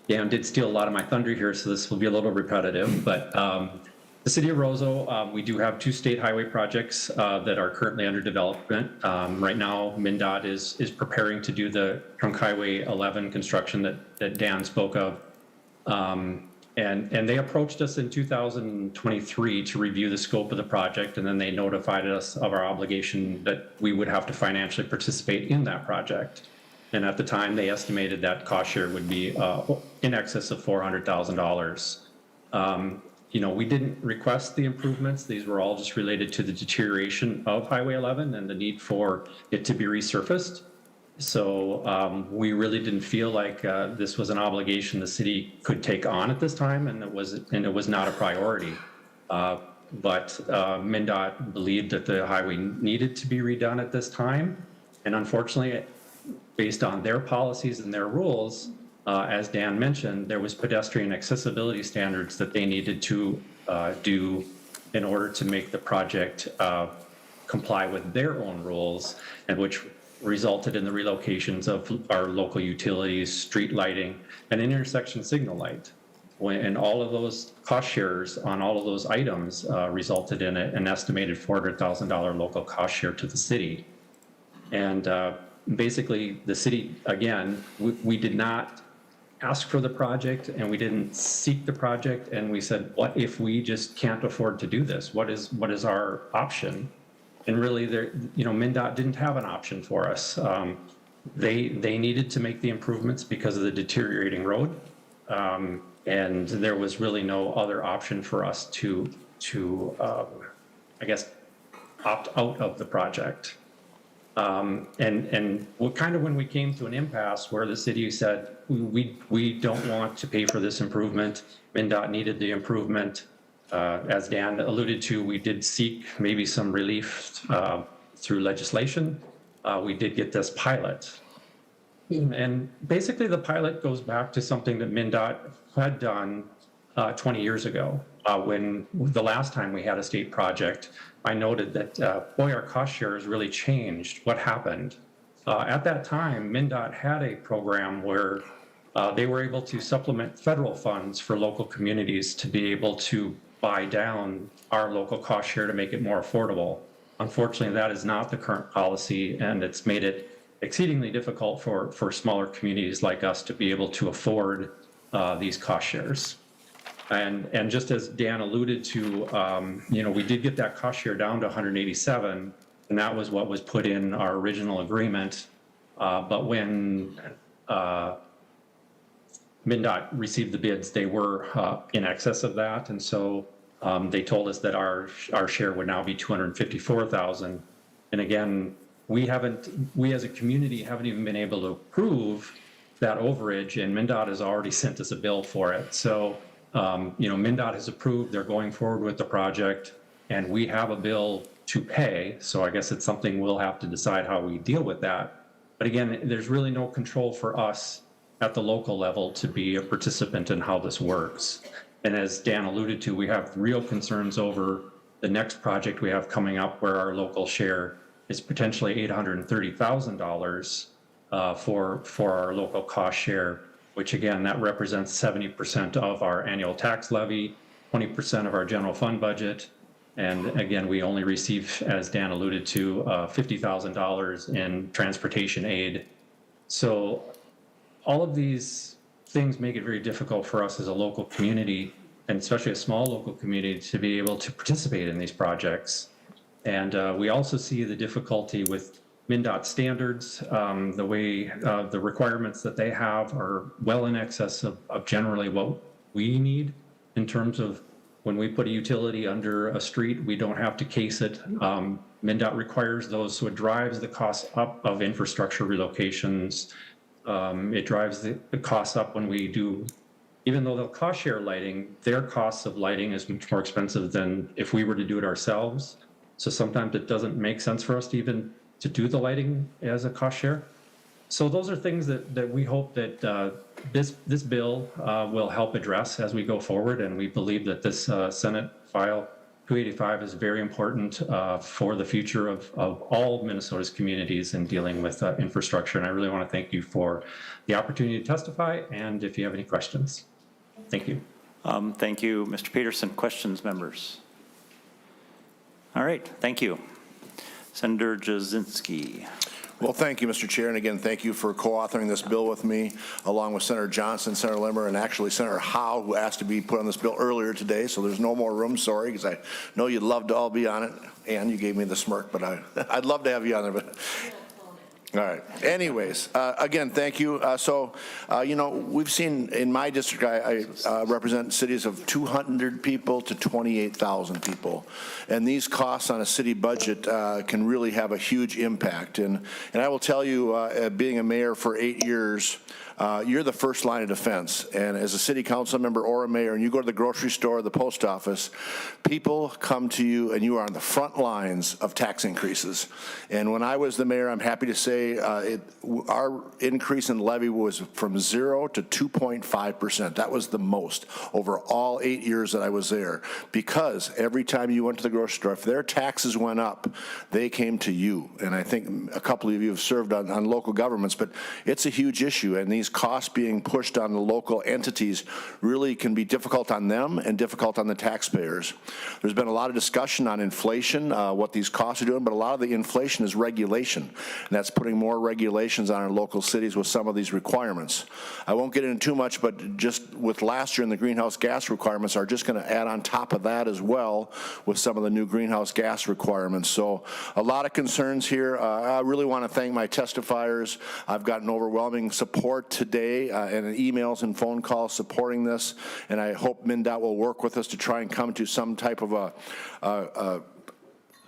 did steal a lot of my thunder here, so this will be a little repetitive, but the City of Roseau, we do have 2 state highway projects that are currently under development. Right now, MnDOT is preparing to do the Trunk Highway 11 construction that Dan spoke of. And they approached us in 2023 to review the scope of the project, and then they notified us of our obligation that we would have to financially participate in that project. And at the time, they estimated that cost share would be in excess of $400,000. We didn't request the improvements. These were all just related to the deterioration of Highway 11 and the need for it to be resurfaced. So we really didn't feel like this was an obligation the city could take on at this time, and it was not a priority. But MnDOT believed that the highway needed to be redone at this time, and unfortunately, based on their policies and their rules, as Dan mentioned, there was pedestrian accessibility standards that they needed to do in order to make the project comply with their own rules, and which resulted in the relocations of our local utilities, street lighting, and intersection signal light. And all of those cost shares on all of those items resulted in an estimated $400,000 local cost share to the city. And basically, the city, again, we did not ask for the project, and we didn't seek the project, and we said, what if we just can't afford to do this? What is our option? And really, MnDOT didn't have an option for us. They needed to make the improvements because of the deteriorating road, and there was really no other option for us to I guess, opt out of the project. And when we came to an impasse where the city said, we don't want to pay for this improvement, MnDOT needed the improvement. As Dan alluded to, we did seek maybe some relief through legislation. We did get this pilot. And basically the pilot goes back to something that MnDOT had done 20 years ago. When the last time we had a state project, I noted that, our cost share has really changed. What happened? At that time, MnDOT had a program where they were able to supplement federal funds for local communities to be able to buy down our local cost share to make it more affordable. Unfortunately, that is not the current policy, and it's made it exceedingly difficult for smaller communities like us to be able to afford these cost shares. And just as Dan alluded to, we did get that cost share down to 187, and that was what was put in our original agreement. But when MnDOT received the bids, they were in excess of that, and so they told us that our share would now be 254,000. And again, we as a community haven't even been able to approve that overage, and MnDOT has already sent us a bill for it. So MnDOT has approved, they're going forward with the project, and we have a bill to pay. So I guess it's something we'll have to decide how we deal with that. But again, there's really no control for us at the local level to be a participant in how this works. And as Dan alluded to, we have real concerns over the next project we have coming up where our local share is potentially $830,000 for our local cost share, which again, that represents 70% of our annual tax levy, 20% of our general fund budget. And again, we only receive, as Dan alluded to, $50,000 in transportation aid. So all of these things make it very difficult for us as a local community, and especially a small local community, to be able to participate in these projects. And we also see the difficulty with MnDOT standards. The way the requirements that they have are well in excess of generally what we need in terms of when we put a utility under a street, we don't have to case it. MnDOT requires those, so it drives the cost up of infrastructure relocations. It drives the costs up when we do, even though they'll cost share lighting, their costs of lighting is much more expensive than if we were to do it ourselves. So sometimes it doesn't make sense for us to even to do the lighting as a cost share. So those are things that we hope that this bill will help address as we go forward, and we believe that this Senate File 285 is very important for the future of all Minnesota's communities in dealing with infrastructure. And I really want to thank you for the opportunity to testify, and if you have any questions. Thank you. Thank you, Mr. Peterson. Questions, members? All right, thank you. Senator Jasinski. Well, thank you, Mr. Chair, and again, thank you for co-authoring this bill with me, along with Senator Johnson, Senator Limmer, and actually Senator Howe, who asked to be put on this bill earlier today, so there's no more room, sorry, because I know you'd love to all be on it, and you gave me the smirk, but I'd love to have you on there, but... All right. Anyways, again, thank you. You know, we've seen in my district, I represent cities of 200 people to 28,000 people. And these costs on a city budget can really have a huge impact. And I will tell you, being a mayor for 8 years, you're the first line of defense. And as a city council member or a mayor, and you go to the grocery store or the post office, people come to you and you are on the front lines of tax increases. And when I was the mayor, I'm happy to say our increase in levy was from 0 to 2.5%. That was the most over all 8 years that I was there. Because every time you went to the grocery store, if their taxes went up, they came to you. And I think a couple of you have served on local governments, but it's a huge issue. And these costs being pushed on the local entities really can be difficult on them and difficult on the taxpayers. There's been a lot of discussion on inflation, what these costs are doing, but a lot of the inflation is regulation, and that's putting more regulations on our local cities with some of these requirements. I won't get into too much, but just with last year and the greenhouse gas requirements are just going to add on top of that as well with some of the new greenhouse gas requirements. So a lot of concerns here. I really want to thank my testifiers. I've gotten overwhelming support today and emails and phone calls supporting this, and I hope MnDOT will work with us to try and come to some type of a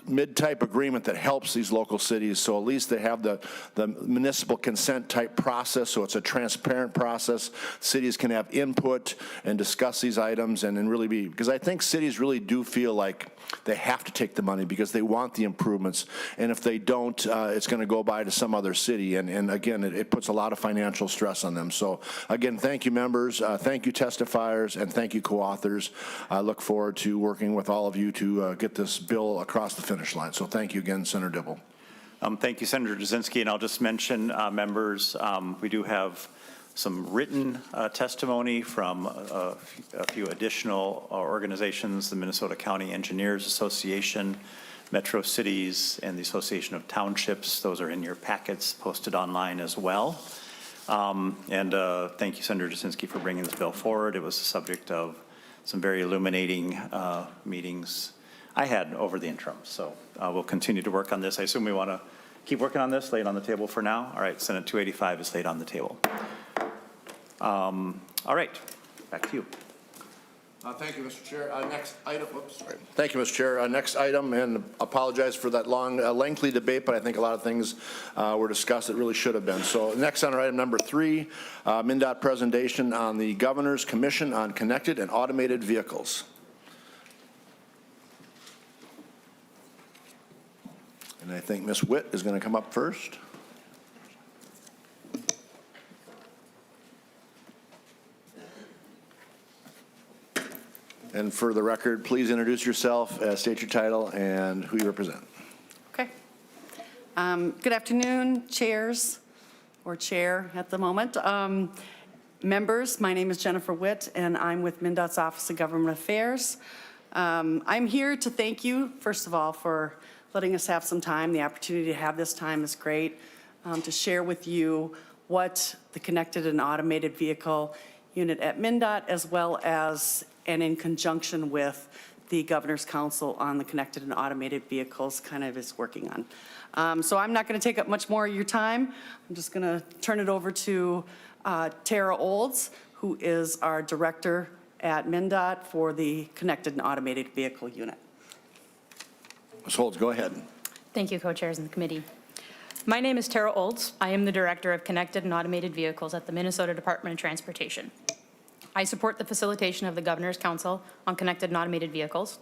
mid-type agreement that helps these local cities, so at least they have the municipal consent type process, so it's a transparent process. Cities can have input and discuss these items and really be, because I think cities really do feel like they have to take the money because they want the improvements, and if they don't, it's going to go by to some other city, and again, it puts a lot of financial stress on them. So again, thank you, members, thank you, testifiers, and thank you, co-authors. I look forward to working with all of you to get this bill across the finish line. So thank you again, Senator Dibble. Thank you, Senator Jasinski, and I'll just mention, members, we do have some written testimony from a few additional organizations, the Minnesota County Engineers Association, Metro Cities, and the Association of Townships. Those are in your packets, posted online as well. Thank you, Senator Jasinski, for bringing this bill forward. It was the subject of some very illuminating meetings I had over the interim. So we'll continue to work on this. I assume we want to keep working on this, lay it on the table for now. All right, Senate 285 is laid on the table. All right, back to you. Thank you, Mr. Chair. Next item. Oops, sorry. Thank you, Mr. Chair. Next item, and apologize for that long, lengthy debate, but I think a lot of things were discussed that really should have been. So next on item number 3, MnDOT presentation on the Governor's Commission on Connected and Automated Vehicles. And I think Ms. Witt is going to come up first. And for the record, please introduce yourself, state your title, and who you represent. Okay. Good afternoon, chairs, or chair at the moment. Members, my name is Jennifer Witt, and I'm with MnDOT's Office of Government Affairs. I'm here to thank you, first of all, for letting us have some time. The opportunity to have this time is great, to share with you what the connected and automated vehicle unit at MnDOT, as well as, and in conjunction with the Governor's Council on the Connected and Automated Vehicles, kind of is working on. So I'm not going to take up much more of your time. I'm just going to turn it over to Tara Olds, who is our director at MnDOT for the Connected and Automated Vehicle Unit. Ms. Holds, go ahead. Thank you, co-chairs and the committee. My name is Tara Olds. I am the director of Connected and Automated Vehicles at the Minnesota Department of Transportation. I support the facilitation of the Governor's Council on Connected and Automated Vehicles,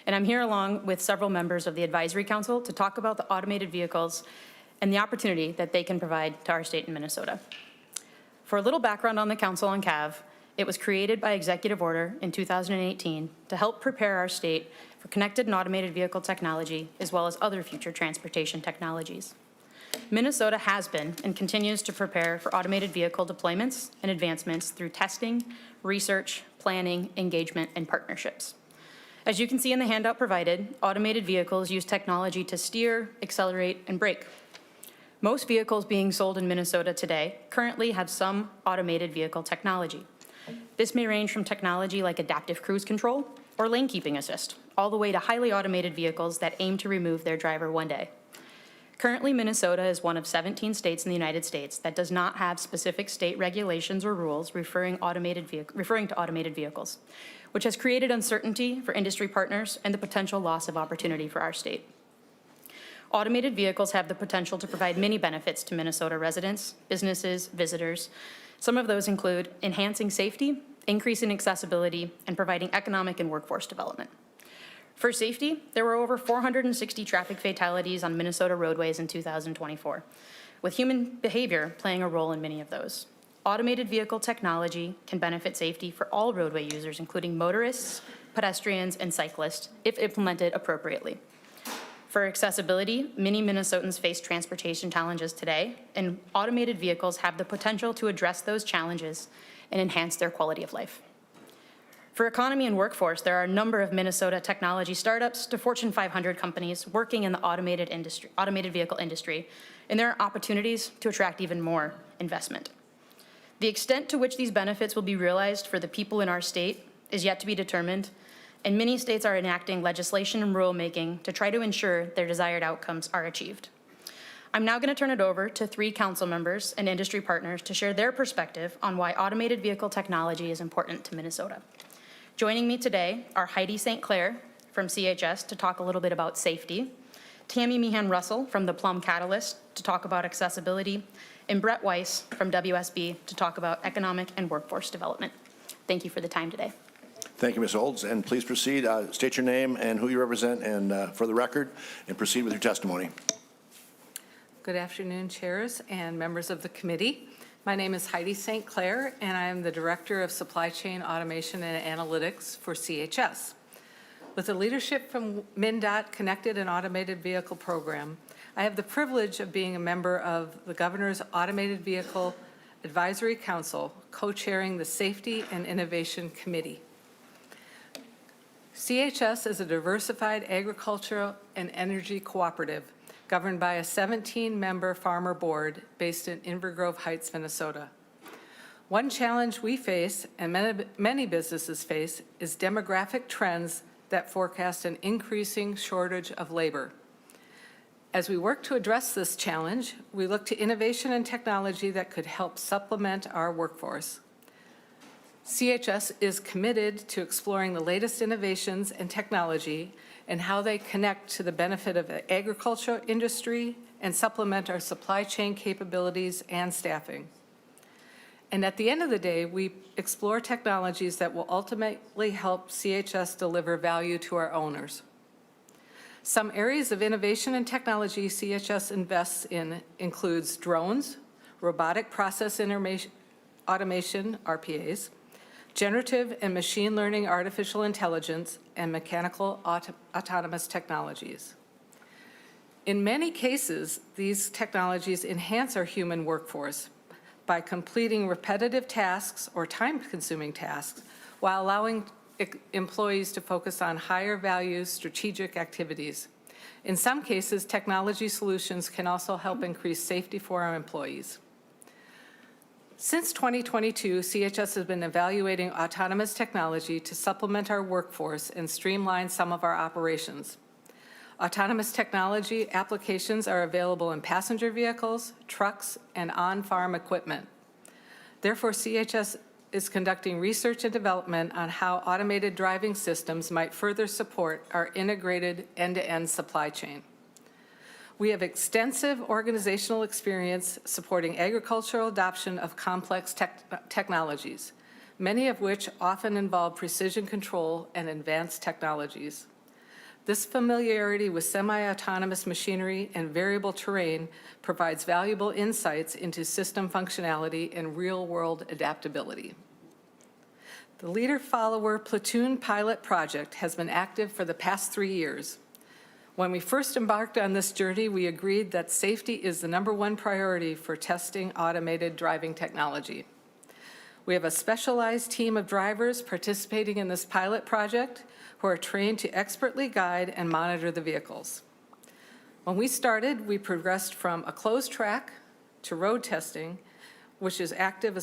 and I'm here along with several members of the Advisory Council to talk about the automated vehicles and the opportunity that they can provide to our state in Minnesota. For a little background on the Council on CAV, it was created by executive order in 2018 to help prepare our state for connected and automated vehicle technology, as well as other future transportation technologies. Minnesota has been and continues to prepare for automated vehicle deployments and advancements through testing, research, planning, engagement, and partnerships. As you can see in the handout provided, automated vehicles use technology to steer, accelerate, and brake. Most vehicles being sold in Minnesota today currently have some automated vehicle technology. This may range from technology like adaptive cruise control or lane keeping assist, all the way to highly automated vehicles that aim to remove their driver one day. Currently, Minnesota is one of 17 states in the United States that does not have specific state regulations or rules referring to automated vehicles, which has created uncertainty for industry partners and the potential loss of opportunity for our state. Automated vehicles have the potential to provide many benefits to Minnesota residents, businesses, visitors. Some of those include enhancing safety, increasing accessibility, and providing economic and workforce development. For safety, there were over 460 traffic fatalities on Minnesota roadways in 2024, with human behavior playing a role in many of those. Automated vehicle technology can benefit safety for all roadway users, including motorists, pedestrians, and cyclists, if implemented appropriately. For accessibility, many Minnesotans face transportation challenges today, and automated vehicles have the potential to address those challenges and enhance their quality of life. For economy and workforce, there are a number of Minnesota technology startups to Fortune 500 companies working in the automated vehicle industry, and there are opportunities to attract even more investment. The extent to which these benefits will be realized for the people in our state is yet to be determined, and many states are enacting legislation and rulemaking to try to ensure their desired outcomes are achieved. I'm now going to turn it over to 3 council members and industry partners to share their perspective on why automated vehicle technology is important to Minnesota. Joining me today are Heidi St. Clair from CHS to talk a little bit about safety, Tammy Meehan Russell from the Plum Catalyst to talk about accessibility, and Brett Weiss from WSB to talk about economic and workforce development. Thank you for the time today. Thank you, Ms. Olds, and please proceed. State your name and who you represent, and for the record, and proceed with your testimony. Good afternoon, chairs and members of the committee. My name is Heidi St. Clair, and I am the Director of Supply Chain Automation and Analytics for CHS. With the leadership from MnDOT Connected and Automated Vehicle Program, I have the privilege of being a member of the Governor's Automated Vehicle Advisory Council, co-chairing the Safety and Innovation Committee. CHS is a diversified agricultural and energy cooperative governed by a 17-member farmer board based in Inver Grove Heights, Minnesota. One challenge we face, and many businesses face, is demographic trends that forecast an increasing shortage of labor. As we work to address this challenge, we look to innovation and technology that could help supplement our workforce. CHS is committed to exploring the latest innovations and technology and how they connect to the benefit of the agricultural industry and supplement our supply chain capabilities and staffing. And at the end of the day, we explore technologies that will ultimately help CHS deliver value to our owners. Some areas of innovation and technology CHS invests in includes drones, robotic process automation, RPAs, generative and machine learning artificial intelligence, and mechanical autonomous technologies. In many cases, these technologies enhance our human workforce by completing repetitive tasks or time-consuming tasks while allowing employees to focus on higher value strategic activities. In some cases, technology solutions can also help increase safety for our employees. Since 2022, CHS has been evaluating autonomous technology to supplement our workforce and streamline some of our operations. Autonomous technology applications are available in passenger vehicles, trucks, and on-farm equipment. Therefore, CHS is conducting research and development on how automated driving systems might further support our integrated end-to-end supply chain. We have extensive organizational experience supporting agricultural adoption of complex technologies, many of which often involve precision control and advanced technologies. This familiarity with semi-autonomous machinery and variable terrain provides valuable insights into system functionality and real-world adaptability. The Leader-Follower Platoon Pilot Project has been active for the past 3 years. When we first embarked on this journey, we agreed that safety is the #1 priority for testing automated driving technology. We have a specialized team of drivers participating in this pilot project who are trained to expertly guide and monitor the vehicles. When we started, we progressed from a closed track to road testing, which is active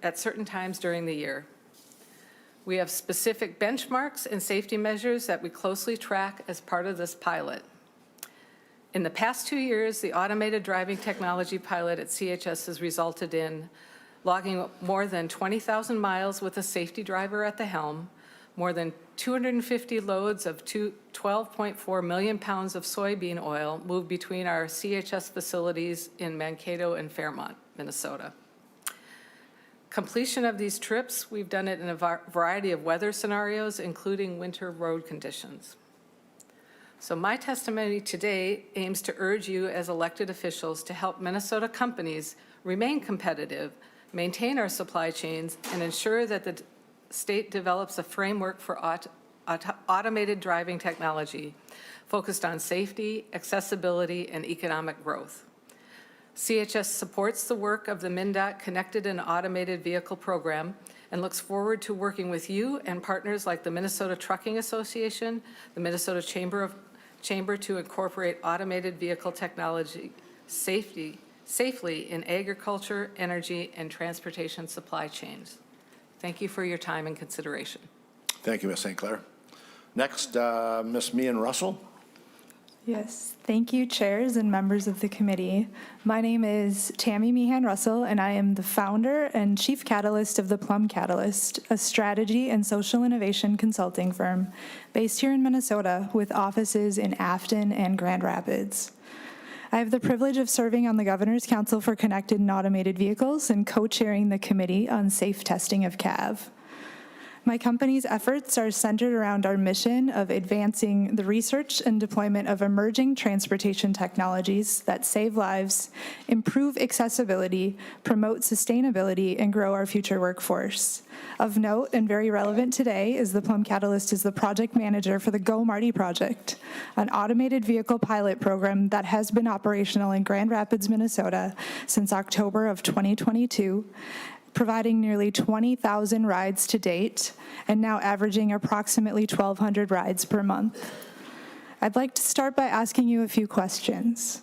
at certain times during the year. We have specific benchmarks and safety measures that we closely track as part of this pilot. In the past 2 years, the automated driving technology pilot at CHS has resulted in logging more than 20,000 miles with a safety driver at the helm, more than 250 loads of 12.4 million pounds of soybean oil moved between our CHS facilities in Mankato and Fairmont, Minnesota. Completion of these trips, we've done it in a variety of weather scenarios, including winter road conditions. So my testimony today aims to urge you as elected officials to help Minnesota companies remain competitive, maintain our supply chains, and ensure that the state develops a framework for automated driving technology focused on safety, accessibility, and economic growth. CHS supports the work of the MnDOT Connected and Automated Vehicle Program and looks forward to working with you and partners like the Minnesota Trucking Association, the Minnesota Chamber to incorporate automated vehicle technology safely in agriculture, energy, and transportation supply chains. Thank you for your time and consideration. Thank you, Ms. St. Clair. Next, Ms. Meehan Russell. Yes, thank you, chairs and members of the committee. My name is Tammy Meehan Russell, and I am the founder and chief catalyst of the Plum Catalyst, a strategy and social innovation consulting firm based here in Minnesota with offices in Afton and Grand Rapids. I have the privilege of serving on the Governor's Council for Connected and Automated Vehicles and co-chairing the Committee on Safe Testing of CAV. My company's efforts are centered around our mission of advancing the research and deployment of emerging transportation technologies that save lives, improve accessibility, promote sustainability, and grow our future workforce. Of note and very relevant today is the Plum Catalyst is the project manager for the Go Marty project, an automated vehicle pilot program that has been operational in Grand Rapids, Minnesota since October of 2022, providing nearly 20,000 rides to date, and now averaging approximately 1,200 rides per month. I'd like to start by asking you a few questions.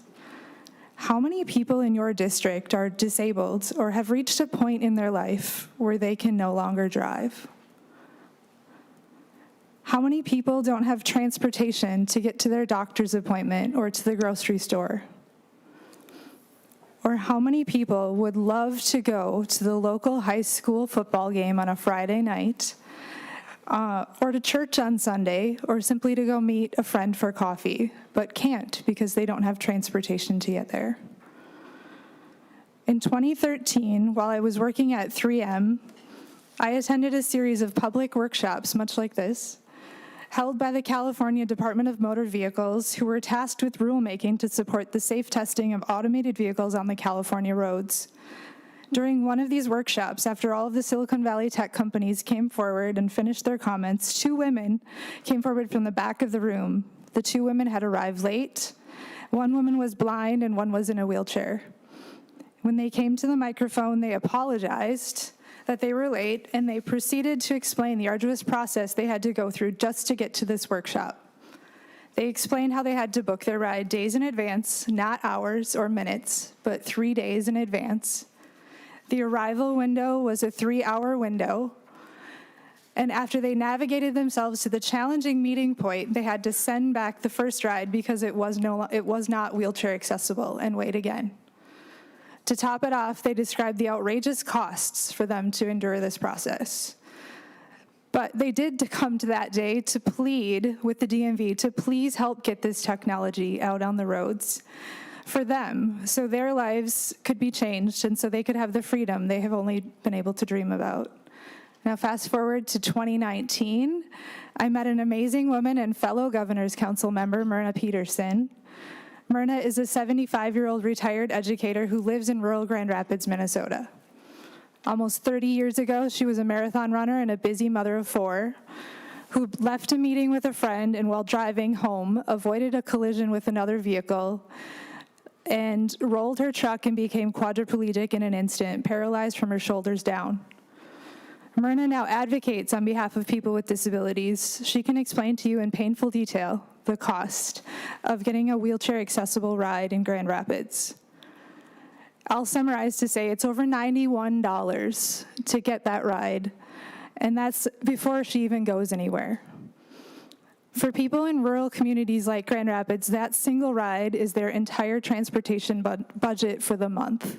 How many people in your district are disabled or have reached a point in their life where they can no longer drive? How many people don't have transportation to get to their doctor's appointment or to the grocery store? Or how many people would love to go to the local high school football game on a Friday night, or to church on Sunday, or simply to go meet a friend for coffee, but can't because they don't have transportation to get there? In 2013, while I was working at 3M, I attended a series of public workshops, much like this, held by the California Department of Motor Vehicles, who were tasked with rulemaking to support the safe testing of automated vehicles on the California roads. During one of these workshops, after all of the Silicon Valley tech companies came forward and finished their comments, 2 women came forward from the back of the room. The 2 women had arrived late, One woman was blind and one was in a wheelchair. When they came to the microphone, they apologized that they were late, and they proceeded to explain the arduous process they had to go through just to get to this workshop. They explained how they had to book their ride days in advance, not hours or minutes, but 3 days in advance. The arrival window was a 3-hour window. And after they navigated themselves to the challenging meeting point, they had to send back the first ride because it was not wheelchair accessible and wait again. To top it off, they described the outrageous costs for them to endure this process. But they did come to that day to plead with the DMV to please help get this technology out on the roads for them, so their lives could be changed and so they could have the freedom they have only been able to dream about. Now, fast forward to 2019, I met an amazing woman and fellow Governor's Council member, Myrna Peterson. Myrna is a 75-year-old retired educator who lives in rural Grand Rapids, Minnesota. Almost 30 years ago, she was a marathon runner and a busy mother of 4 who left a meeting with a friend and while driving home, avoided a collision with another vehicle and rolled her truck and became quadriplegic in an instant, paralyzed from her shoulders down. Myrna now advocates on behalf of people with disabilities. She can explain to you in painful detail the cost of getting a wheelchair-accessible ride in Grand Rapids. I'll summarize to say it's over $91 to get that ride, and that's before she even goes anywhere. For people in rural communities like Grand Rapids, that single ride is their entire transportation budget for the month.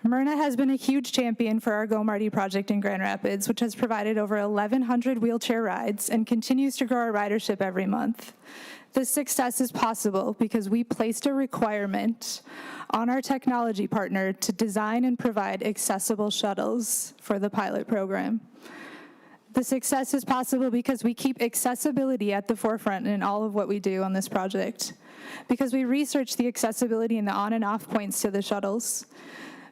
Myrna has been a huge champion for our Go Marty project in Grand Rapids, which has provided over 1,100 wheelchair rides and continues to grow our ridership every month. This success is possible because we placed a requirement on our technology partner to design and provide accessible shuttles for the pilot program. The success is possible because we keep accessibility at the forefront in all of what we do on this project, because we research the accessibility and the on and off points to the shuttles,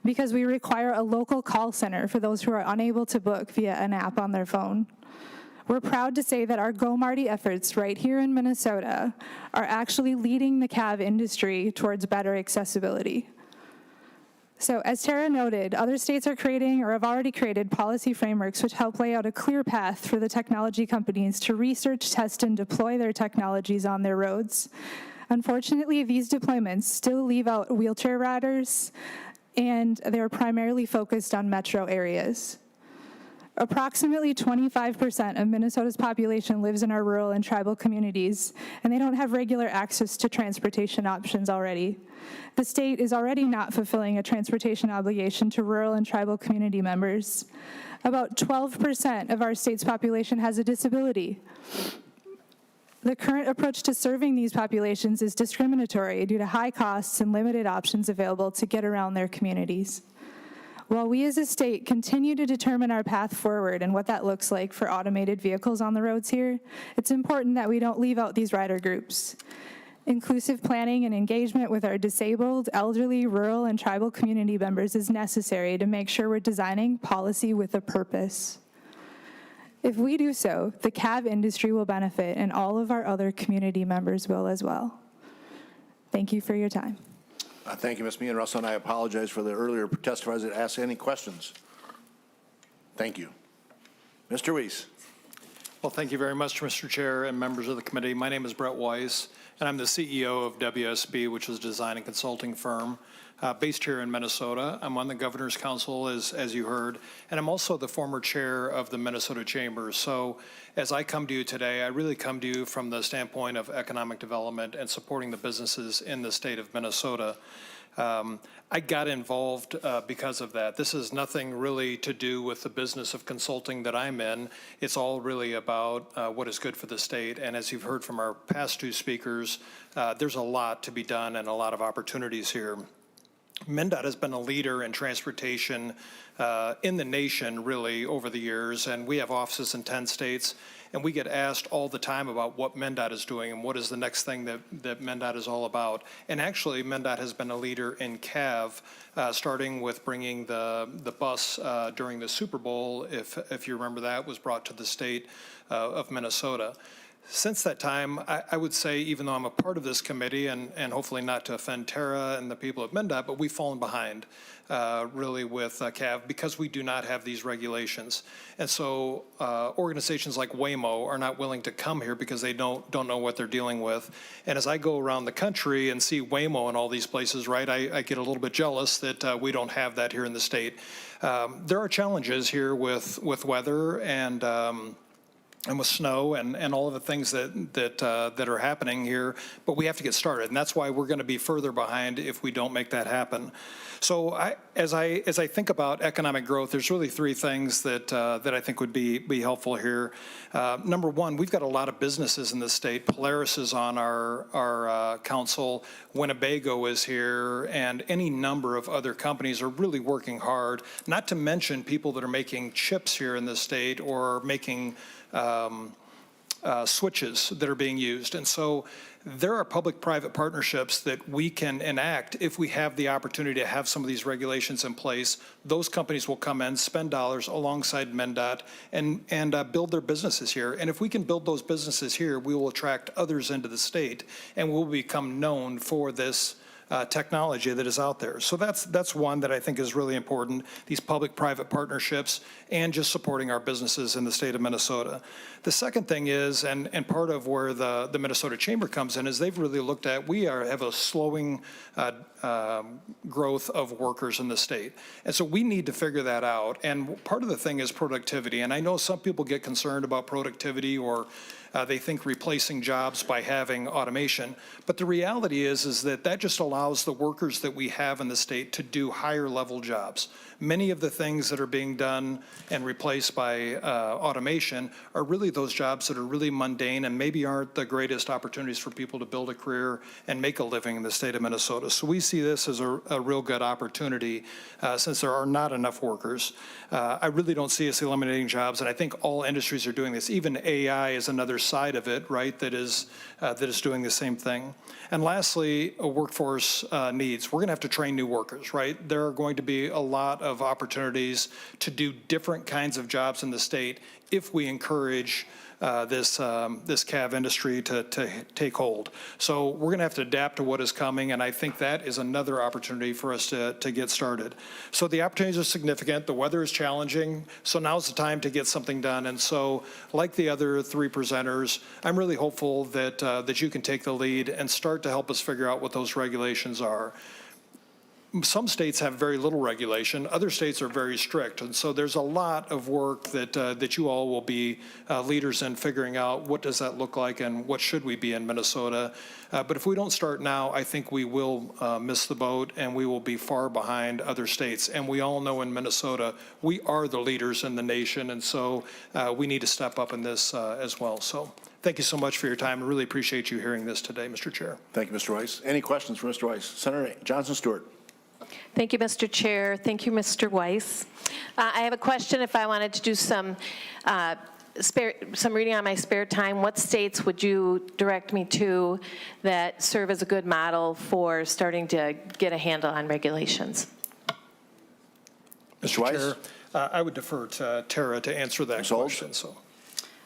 because we require a local call center for those who are unable to book via an app on their phone. We're proud to say that our Go Marty efforts right here in Minnesota are actually leading the cab industry towards better accessibility. So as Tara noted, other states are creating or have already created policy frameworks which help lay out a clear path for the technology companies to research, test, and deploy their technologies on their roads. Unfortunately, these deployments still leave out wheelchair riders, and they're primarily focused on metro areas. Approximately 25% of Minnesota's population lives in our rural and tribal communities, and they don't have regular access to transportation options already. The state is already not fulfilling a transportation obligation to rural and tribal community members. About 12% of our state's population has a disability. The current approach to serving these populations is discriminatory due to high costs and limited options available to get around their communities. While we as a state continue to determine our path forward and what that looks like for automated vehicles on the roads here, it's important that we don't leave out these rider groups. Inclusive planning and engagement with our disabled, elderly, rural, and tribal community members is necessary to make sure we're designing policy with a purpose. If we do so, the cab industry will benefit and all of our other community members will as well. Thank you for your time. Thank you, Ms. Meehan Russell, and I apologize for the earlier testifiers that asked any questions. Thank you. Mr. Weiss. Well, thank you very much, Mr. Chair and members of the committee. My name is Brett Weiss, and I'm the CEO of WSB, which is a design and consulting firm based here in Minnesota. I'm on the Governor's Council, as you heard, and I'm also the former chair of the Minnesota Chamber. So as I come to you today, I really come to you from the standpoint of economic development and supporting the businesses in the state of Minnesota. I got involved because of that. This has nothing really to do with the business of consulting that I'm in. It's all really about what is good for the state. And as you've heard from our past two speakers, there's a lot to be done and a lot of opportunities here. MnDOT has been a leader in transportation in the nation, really, over the years, and we have offices in 10 states, and we get asked all the time about what MnDOT is doing and what is the next thing that MnDOT is all about. And actually, MnDOT has been a leader in CAV, starting with bringing the bus during the Super Bowl, if you remember that, was brought to the state of Minnesota. Since that time, I would say, even though I'm a part of this committee, and hopefully not to offend Tara and the people at MnDOT, but we've fallen behind really with CAV because we do not have these regulations. And so organizations like Waymo are not willing to come here because they don't know what they're dealing with. And as I go around the country and see Waymo in all these places, right, I get a little bit jealous that we don't have that here in the state. There are challenges here with weather and with snow and all of the things that are happening here, but we have to get started, and that's why we're going to be further behind if we don't make that happen. So as I think about economic growth, there's really three things that I think would be helpful here. Number one, we've got a lot of businesses in this state. Polaris is on our council. Winnebago is here, and any number of other companies are really working hard. Not to mention people that are making chips here in the state or making switches that are being used. And so there are public-private partnerships that we can enact if we have the opportunity to have some of these regulations in place. Those companies will come in, spend dollars alongside MnDOT, and build their businesses here. And if we can build those businesses here, we will attract others into the state, and we'll become known for this technology that is out there. So that's one that I think is really important, these public-private partnerships and just supporting our businesses in the state of Minnesota. The second thing is, and part of where the Minnesota Chamber comes in, is they've really looked at, have a slowing growth of workers in the state. And so we need to figure that out. And part of the thing is productivity. And I know some people get concerned about productivity or they think replacing jobs by having automation. But the reality is that just allows the workers that we have in the state to do higher level jobs. Many of the things that are being done and replaced by automation are really those jobs that are really mundane and maybe aren't the greatest opportunities for people to build a career and make a living in the state of Minnesota. So we see this as a real good opportunity since there are not enough workers. I really don't see us eliminating jobs, and I think all industries are doing this. Even AI is another side of it, right, that is doing the same thing. And lastly, workforce needs. We're going to have to train new workers, right? There are going to be a lot of opportunities to do different kinds of jobs in the state if we encourage this CAV industry to take hold. So we're going to have to adapt to what is coming, and I think that is another opportunity for us to get started. So the opportunities are significant. The weather is challenging, so now's the time to get something done. And so, like the other three presenters, I'm really hopeful that you can take the lead and start to help us figure out what those regulations are. Some states have very little regulation. Other states are very strict. And so there's a lot of work that you all will be leaders in figuring out what does that look like and what should we be in Minnesota. But if we don't start now, I think we will miss the boat and we will be far behind other states. And we all know in Minnesota, we are the leaders in the nation. And so we need to step up in this as well. So thank you so much for your time. I really appreciate you hearing this today, Mr. Chair. Thank you, Mr. Weiss. Any questions for Mr. Weiss? Senator Johnson-Stewart. Thank you, Mr. Chair. Thank you, Mr. Weiss. I have a question. If I wanted to do some reading on my spare time, what states would you direct me to that serve as a good model for starting to get a handle on regulations? Mr. Weiss? Chair, I would defer to Tara to answer that question. So.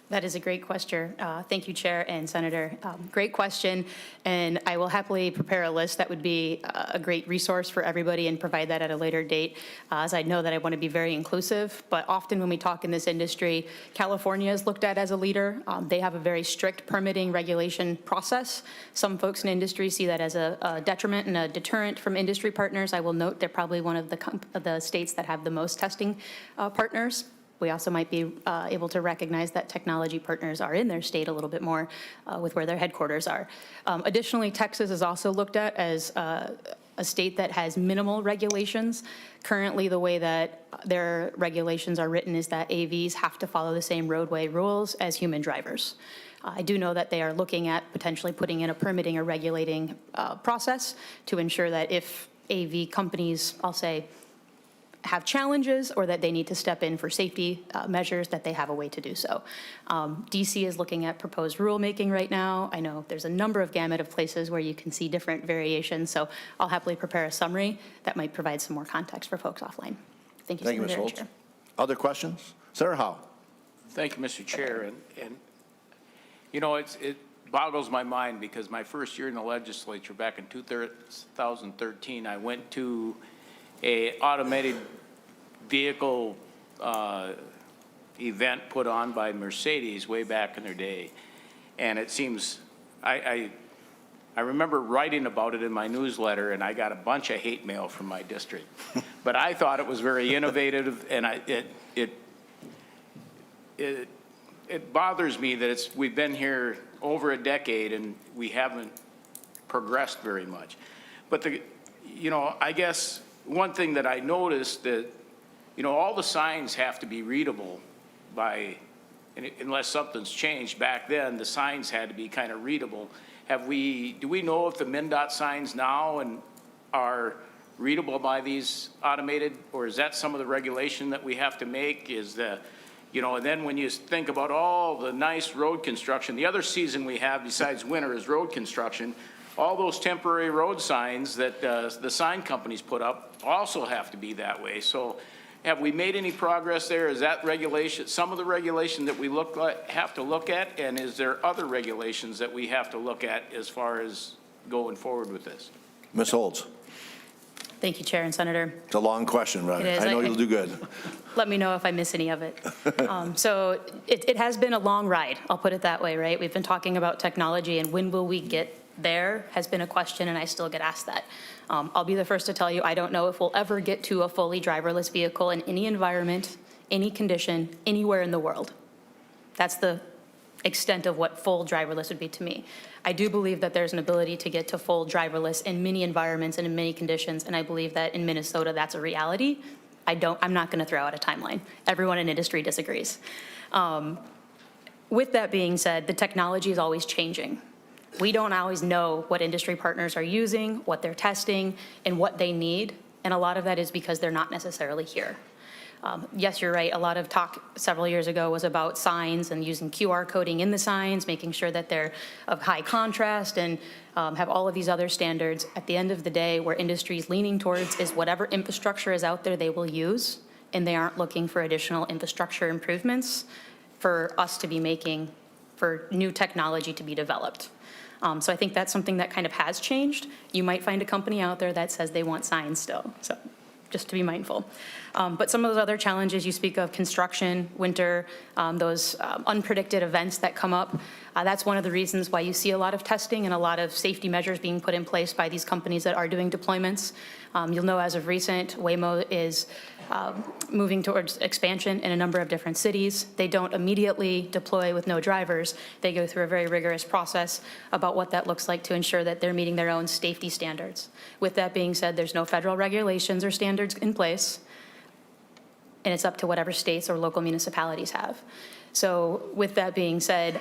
That is a great question. Thank you, Chair and Senator. Great question, and I will happily prepare a list that would be a great resource for everybody and provide that at a later date, as I know that I want to be very inclusive, but often when we talk in this industry, California is looked at as a leader. They have a very strict permitting regulation process. Some folks in industry see that as a detriment and a deterrent from industry partners. I will note they're probably one of the states that have the most testing partners. We also might be able to recognize that technology partners are in their state a little bit more with where their headquarters are. Additionally, Texas is also looked at as a state that has minimal regulations. Currently, the way that their regulations are written is that AVs have to follow the same roadway rules as human drivers. I do know that they are looking at potentially putting in a permitting or regulating process to ensure that if AV companies, I'll say, have challenges or that they need to step in for safety measures, that they have a way to do so. DC is looking at proposed rulemaking right now. I know there's a number of gamut of places where you can see different variations, so I'll happily prepare a summary that might provide some more context for folks offline. Thank you, Thank you, Ms. Holtz. Other questions? Senator Howe. Thank you, Mr. Chair. And You know, it boggles my mind because my first year in the legislature back in 2013, I went to a automated vehicle event put on by Mercedes way back in their day. And it seems, I remember writing about it in my newsletter, and I got a bunch of hate mail from my district. But I thought it was very innovative, and it bothers me that we've been here over a decade and we haven't progressed very much. But I guess one thing that I noticed that, all the signs have to be readable unless something's changed. Back then, the signs had to be kind of readable. Do we know if the MnDOT signs now are readable by these automated, or is that some of the regulation that we have to make? And then when you think about all the nice road construction, the other season we have besides winter is road construction. All those temporary road signs that the sign companies put up also have to be that way. So have we made any progress there? Is that regulation, some of the regulation that we have to look at? And is there other regulations that we have to look at as far as going forward with this? Ms. Holtz. Thank you, Chair and Senator. It's a long question, but It is. I know you'll do good. Let me know if I miss any of it. So it has been a long ride, I'll put it that way, right? We've been talking about technology, and when will we get there has been a question, and I still get asked that. I'll be the first to tell you, I don't know if we'll ever get to a fully driverless vehicle in any environment, any condition, anywhere in the world. That's the extent of what full driverless would be to me. I do believe that there's an ability to get to full driverless in many environments and in many conditions, and I believe that in Minnesota that's a reality. I'm not going to throw out a timeline. Everyone in industry disagrees. With that being said, the technology is always changing. We don't always know what industry partners are using, what they're testing, and what they need, and a lot of that is because they're not necessarily here. Yes, you're right. A lot of talk several years ago was about signs and using QR coding in the signs, making sure that they're of high contrast and have all of these other standards. At the end of the day, where industry is leaning towards is whatever infrastructure is out there they will use, and they aren't looking for additional infrastructure improvements for us to be making, for new technology to be developed. So I think that's something that kind of has changed. You might find a company out there that says they want signs still, so just to be mindful. But some of those other challenges you speak of, construction, winter, those unpredicted events that come up, that's one of the reasons why you see a lot of testing and a lot of safety measures being put in place by these companies that are doing deployments. You'll know as of recent, Waymo is moving towards expansion in a number of different cities. They don't immediately deploy with no drivers. They go through a very rigorous process about what that looks like to ensure that they're meeting their own safety standards. With that being said, there's no federal regulations or standards in place, and it's up to whatever states or local municipalities have. So with that being said,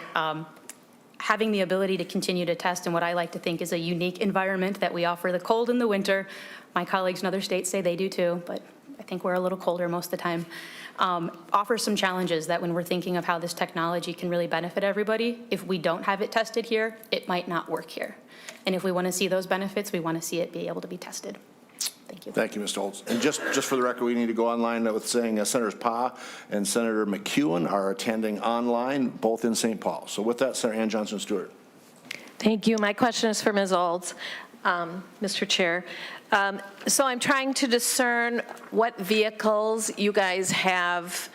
having the ability to continue to test in what I like to think is a unique environment that we offer the cold and the winter. My colleagues in other states say they do too, but I think we're a little colder most of the time. Offers some challenges that when we're thinking of how this technology can really benefit everybody, if we don't have it tested here, it might not work here. And if we want to see those benefits, we want to see it be able to be tested. Thank you. Thank you, Mr. Holtz. And just for the record, we need to go online with saying Senators Pa and Senator McEwen are attending online, both in St. Paul. So with that, Senator Ann Johnson Stewart. Thank you. My question is for Ms. Olds, Mr. Chair. So I'm trying to discern what vehicles you guys have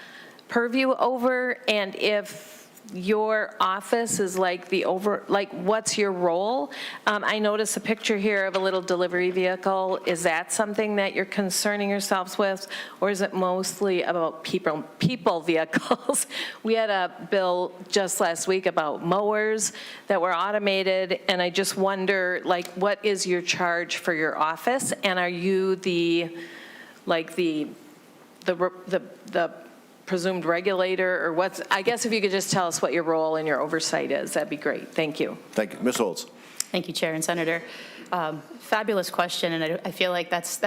purview over, and if your office is what's your role? I notice a picture here of a little delivery vehicle. Is that something that you're concerning yourselves with, or is it mostly about people vehicles? We had a bill just last week about mowers that were automated, and I just wonder, what is your charge for your office, and are you the presumed regulator, or I guess if you could just tell us what your role and your oversight is, that'd be great. Thank you. Thank you. Ms. Holtz. Thank you, Chair and Senator. Fabulous question, and I feel like that's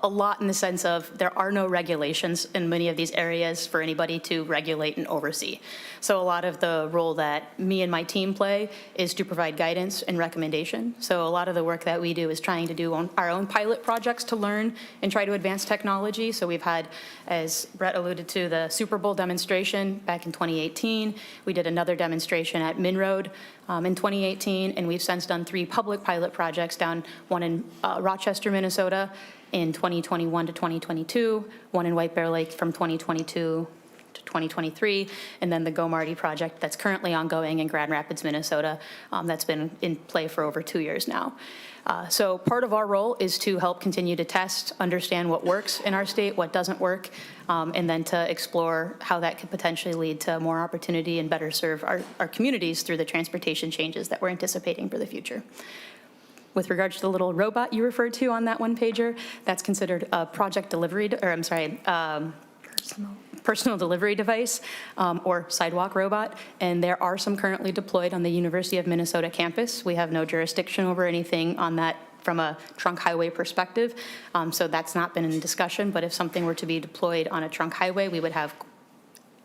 a lot in the sense of there are no regulations in many of these areas for anybody to regulate and oversee. So a lot of the role that me and my team play is to provide guidance and recommendation. So a lot of the work that we do is trying to do our own pilot projects to learn and try to advance technology. So we've had, as Brett alluded to, the Super Bowl demonstration back in 2018. We did another demonstration at Minroad in 2018, and we've since done 3 public pilot projects down, one in Rochester, Minnesota in 2021 to 2022, one in White Bear Lake from 2022 to 2023, and then the Go Marty project that's currently ongoing in Grand Rapids, Minnesota, that's been in play for over 2 years now. So part of our role is to help continue to test, understand what works in our state, what doesn't work, and then to explore how that could potentially lead to more opportunity and better serve our communities through the transportation changes that we're anticipating for the future. With regards to the little robot you referred to on that one-pager, that's considered a project delivery, personal delivery device or sidewalk robot, and there are some currently deployed on the University of Minnesota campus. We have no jurisdiction over anything on that from a trunk highway perspective, so that's not been in discussion, but if something were to be deployed on a trunk highway, we would have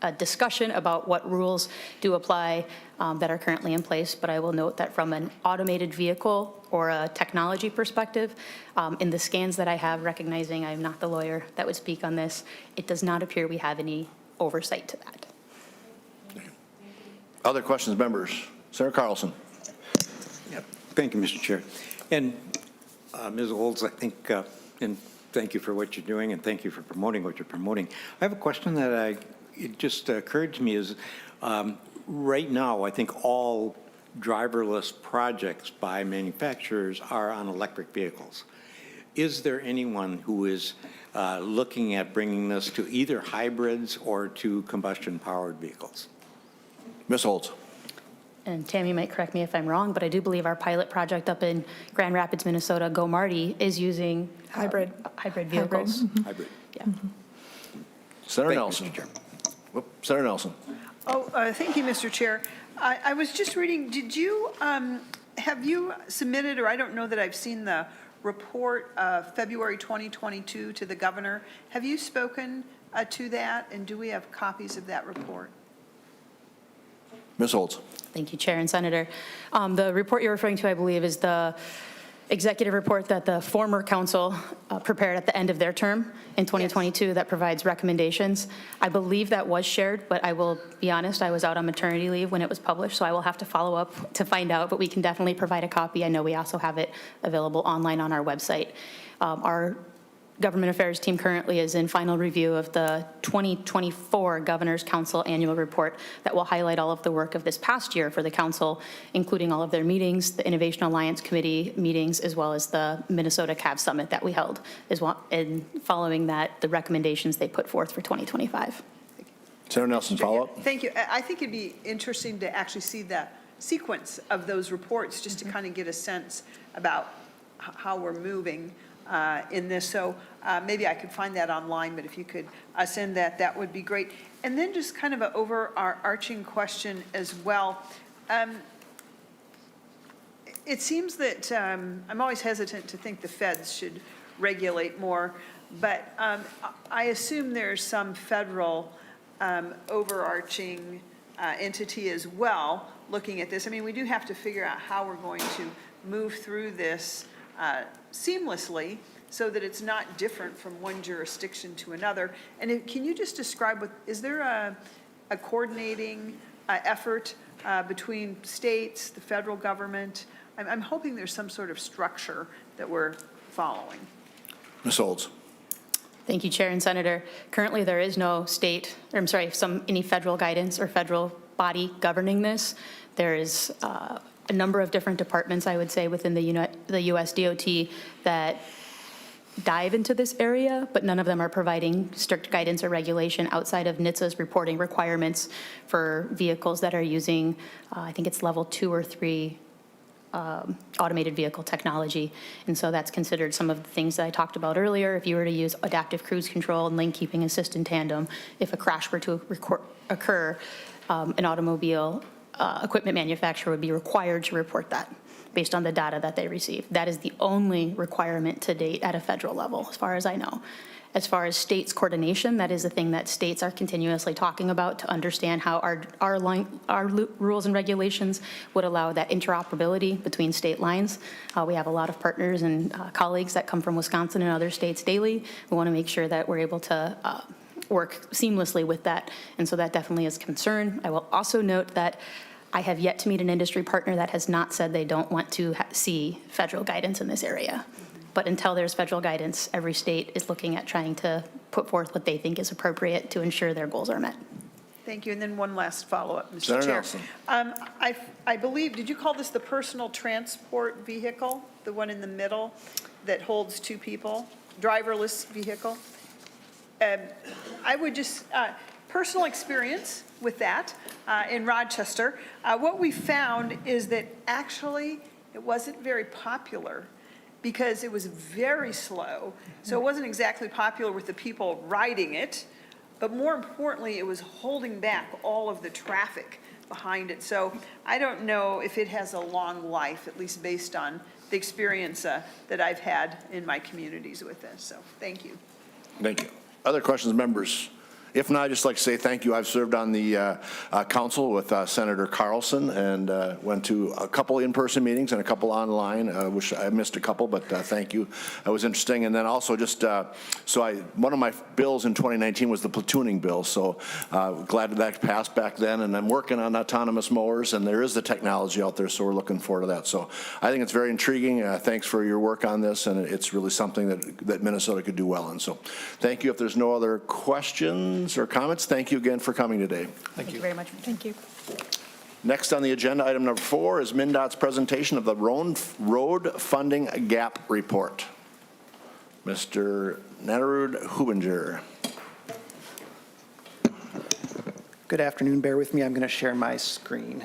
a discussion about what rules do apply that are currently in place. But I will note that from an automated vehicle or a technology perspective, in the scans that I have, recognizing I'm not the lawyer that would speak on this, it does not appear we have any oversight to that. Other questions, members? Senator Carlson. Thank you, Mr. Chair. And Ms. Olds, I think, and thank you for what you're doing, and thank you for promoting what you're promoting. I have a question that it just occurred to me is, right now, I think all driverless projects by manufacturers are on electric vehicles. Is there anyone who is looking at bringing this to either hybrids or to combustion-powered vehicles? Ms. Holtz. And Tammy might correct me if I'm wrong, but I do believe our pilot project up in Grand Rapids, Minnesota, Go Marty, is using hybrid vehicles. Hybrid. Yeah. Senator Nelson. Senator Nelson. Thank you, Mr. Chair. I was just reading, did you, have you submitted, or I don't know that I've seen the report of February 2022 to the governor. Have you spoken to that, and do we have copies of that report? Ms. Holtz. Thank you, Chair and Senator. The report you're referring to, I believe, is the executive report that the former council prepared at the end of their term in 2022 that provides recommendations. I believe that was shared, but I will be honest, I was out on maternity leave when it was published, so I will have to follow up to find out, but we can definitely provide a copy. I know we also have it available online on our website. Our Government Affairs team currently is in final review of the 2024 Governor's Council Annual Report that will highlight all of the work of this past year for the council, including all of their meetings, the Innovation Alliance Committee meetings, as well as the Minnesota CAV Summit that we held, and following that, the recommendations they put forth for 2025. Senator Nelson, follow up. Thank you. I think it'd be interesting to actually see the sequence of those reports, just to kind of get a sense about how we're moving in this. So maybe I could find that online, but if you could send that, that would be great. And then just kind of an overarching question as well. It seems that I'm always hesitant to think the feds should regulate more, but I assume there's some federal overarching entity as well looking at this. I mean, we do have to figure out how we're going to move through this seamlessly so that it's not different from one jurisdiction to another. And can you just describe is there a coordinating effort between states, the federal government? I'm hoping there's some sort of structure that we're following. Ms. Olds. Thank you, Chair and Senator. Currently, there is no any federal guidance or federal body governing this. There is a number of different departments, I would say, within the U.S. DOT that dive into this area, but none of them are providing strict guidance or regulation outside of NHTSA's reporting requirements for vehicles that are using, I think it's level 2 or 3 automated vehicle technology. And so that's considered some of the things that I talked about earlier. If you were to use adaptive cruise control and lane keeping assist in tandem, if a crash were to occur, an automobile equipment manufacturer would be required to report that. based on the data that they receive. That is the only requirement to date at a federal level, as far as I know. As far as states coordination, that is the thing that states are continuously talking about to understand how our rules and regulations would allow that interoperability between state lines. We have a lot of partners and colleagues that come from Wisconsin and other states daily. We want to make sure that we're able to work seamlessly with that, and so that definitely is a concern. I will also note that I have yet to meet an industry partner that has not said they don't want to see federal guidance in this area. But until there's federal guidance, every state is looking at trying to put forth what they think is appropriate to ensure their goals are met. Thank you. And then one last follow-up, Mr. Senator Chair. Nelson. I believe, did you call this the personal transport vehicle, the one in the middle that holds two people, driverless vehicle? I would just, personal experience with that in Rochester, what we found is that actually it wasn't very popular because it was very slow. So it wasn't exactly popular with the people riding it, but more importantly, it was holding back all of the traffic behind it. So I don't know if it has a long life, at least based on the experience that I've had in my communities with this. So thank you. Thank you. Other questions, members? If not, I'd just like to say thank you. I've served on the council with Senator Carlson and went to a couple in-person meetings and a couple online. I wish I missed a couple, but thank you. That was interesting. And then also just, one of my bills in 2019 was the platooning bill. So glad that passed back then. And I'm working on autonomous mowers, and there is the technology out there, so we're looking forward to that. So I think it's very intriguing. Thanks for your work on this, and it's really something that Minnesota could do well in. So thank you. If there's no other questions or comments, thank you again for coming today. Thank you very much. Thank you. Next on the agenda, item number 4 is MnDOT's presentation of the road funding gap report. Mr. Natterud Hubinger. Good afternoon. Bear with me. I'm going to share my screen.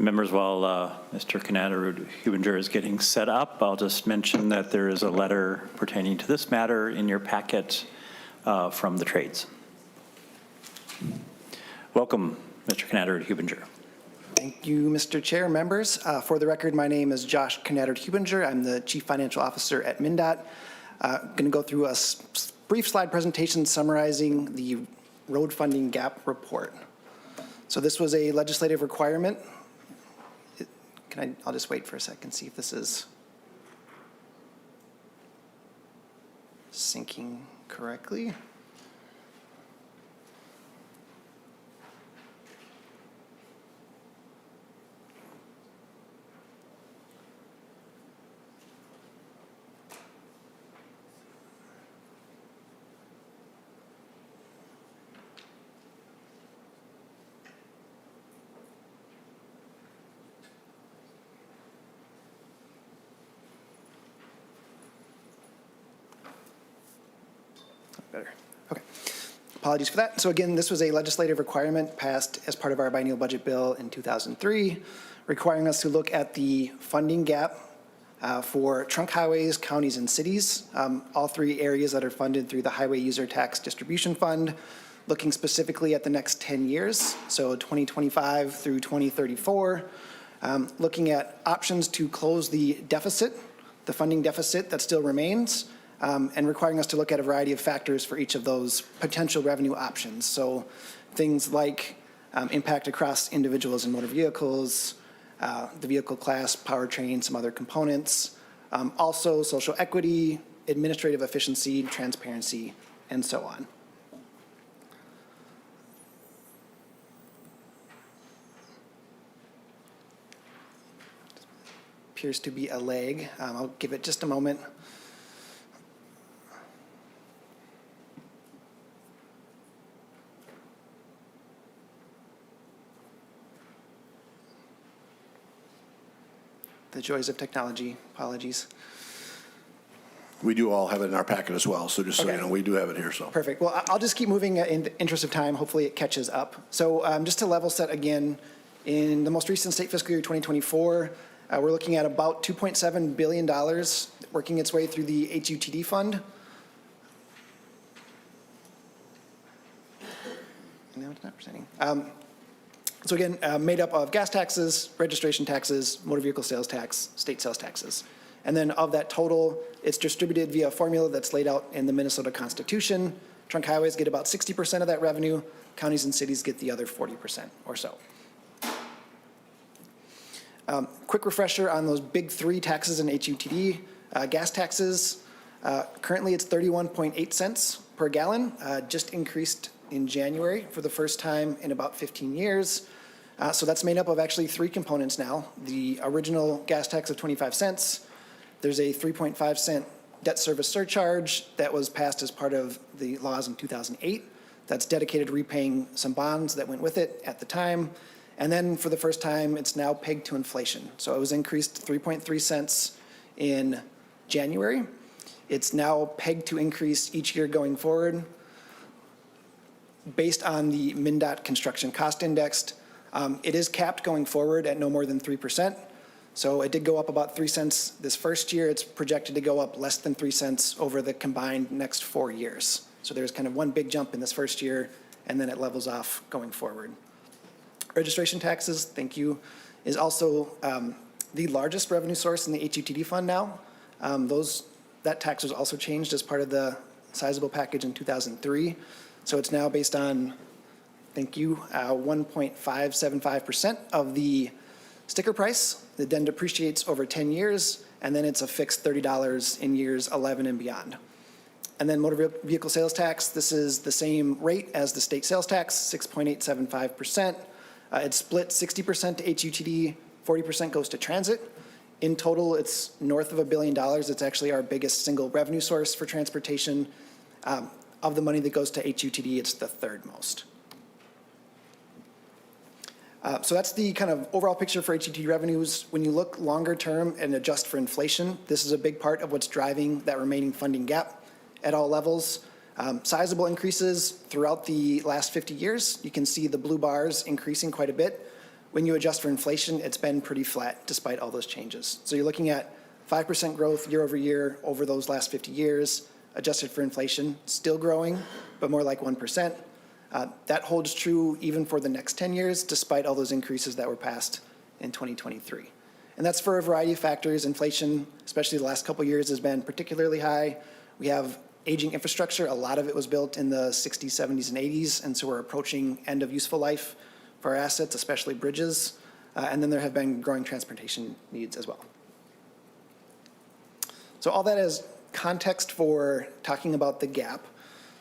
Members, while Mr. Canada Hubinger is getting set up, I'll just mention that there is a letter pertaining to this matter in your packet from the trades. Welcome, Mr. Canada Hubinger. Thank you, Mr. Chair, members. For the record, my name is Josh Canada-Hubinger. I'm the Chief Financial Officer at MnDOT. I'm going to go through a brief slide presentation summarizing the road funding gap report. So this was a legislative requirement. I'll just wait for a second, see if this is syncing correctly. Better. Okay. Apologies for that. So again, this was a legislative requirement passed as part of our biennial budget bill in 2003, requiring us to look at the funding gap for trunk highways, counties, and cities, all 3 areas that are funded through the Highway User Tax Distribution Fund, looking specifically at the next 10 years, so 2025 through 2034, looking at options to close the deficit, the funding deficit that still remains, and requiring us to look at a variety of factors for each of those potential revenue options. So things like impact across individuals and motor vehicles, the vehicle class, powertrain, some other components, also social equity, administrative efficiency, transparency, and so on. Appears to be a lag. I'll give it just a moment. The joys of technology. Apologies. We do all have it in our packet as well, so just so you Okay. know, we do have it here, so. Perfect. Well, I'll just keep moving in the interest of time. Hopefully it catches up. So just to level set again, in the most recent state fiscal year 2024, we're looking at about $2.7 billion working its way through the HUTD fund. No, it's not presenting. So again, made up of gas taxes, registration taxes, motor vehicle sales tax, state sales taxes. And then of that total, it's distributed via a formula that's laid out in the Minnesota Constitution. Trunk highways get about 60% of that revenue. Counties and cities get the other 40% or so. Quick refresher on those big three taxes in HUTD. Gas taxes, currently it's 31.8 cents per gallon, just increased in January for the first time in about 15 years. So that's made up of actually three components now. The original gas tax of 25 cents. There's a 3.5 cent debt service surcharge that was passed as part of the laws in 2008. That's dedicated to repaying some bonds that went with it at the time. And then for the first time, it's now pegged to inflation. So it was increased 3.3 cents in January. It's now pegged to increase each year going forward based on the MnDOT construction cost indexed. It is capped going forward at no more than 3%. So it did go up about 3 cents this first year. It's projected to go up less than 3 cents over the combined next 4 years. So there's kind of one big jump in this first year, and then it levels off going forward. Registration taxes, thank you, is also the largest revenue source in the HUTD fund now. That tax was also changed as part of the sizable package in 2003. So it's now based on, thank you, 1.575% of the sticker price. It then depreciates over 10 years, and then it's a fixed $30 in years 11 and beyond. And then motor vehicle sales tax, this is the same rate as the state sales tax, 6.875%. It's split 60% to HUTD, 40% goes to transit. In total, it's north of $1 billion. It's actually our biggest single revenue source for transportation. Of the money that goes to HUTD, it's the third most. So that's the kind of overall picture for HUTD revenues. When you look longer term and adjust for inflation, this is a big part of what's driving that remaining funding gap at all levels. Sizable increases throughout the last 50 years. You can see the blue bars increasing quite a bit. When you adjust for inflation, it's been pretty flat despite all those changes. So you're looking at 5% growth year over year over those last 50 years, adjusted for inflation, still growing, but more like 1%. That holds true even for the next 10 years, despite all those increases that were passed in 2023. And that's for a variety of factors. Inflation, especially the last couple of years, has been particularly high. We have aging infrastructure. A lot of it was built in the 60s, 70s, and 80s, and so we're approaching end of useful life for our assets, especially bridges. And then there have been growing transportation needs as well. So all that is context for talking about the gap.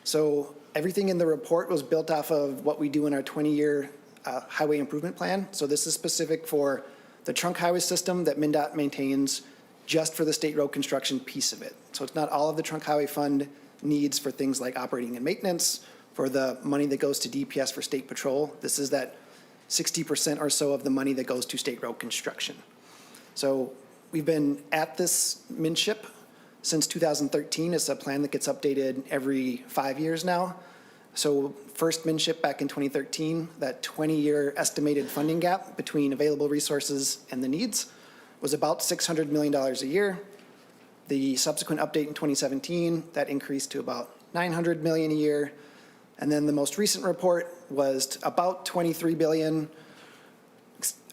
So everything in the report was built off of what we do in our 20-year highway improvement plan. So this is specific for the trunk highway system that MnDOT maintains just for the state road construction piece of it. So it's not all of the trunk highway fund needs for things like operating and maintenance, for the money that goes to DPS for state patrol. This is that 60% or so of the money that goes to state road construction. So we've been at this MnSHIP since 2013. It's a plan that gets updated every 5 years now. So first MnSHIP back in 2013, that 20-year estimated funding gap between available resources and the needs was about $600 million a year. The subsequent update in 2017, that increased to about $900 million a year. And then the most recent report was about $23 billion,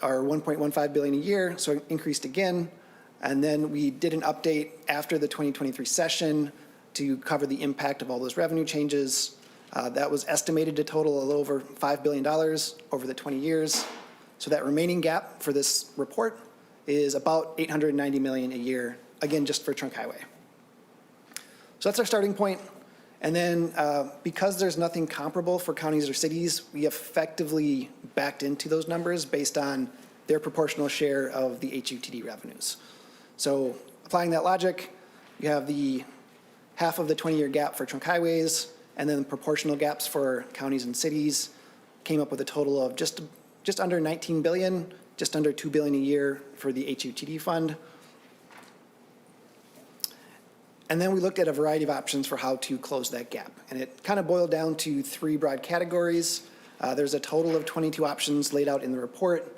or $1.15 billion a year, so it increased again. And then we did an update after the 2023 session to cover the impact of all those revenue changes. That was estimated to total a little over $5 billion over the 20 years. So that remaining gap for this report is about $890 million a year, again, just for trunk highway. So that's our starting point. And then because there's nothing comparable for counties or cities, we effectively backed into those numbers based on their proportional share of the HUTD revenues. So applying that logic, you have the half of the 20-year gap for trunk highways, and then proportional gaps for counties and cities, came up with a total of just under $19 billion, just under $2 billion a year for the HUTD fund. And then we looked at a variety of options for how to close that gap. And it kind of boiled down to 3 broad categories. There's a total of 22 options laid out in the report.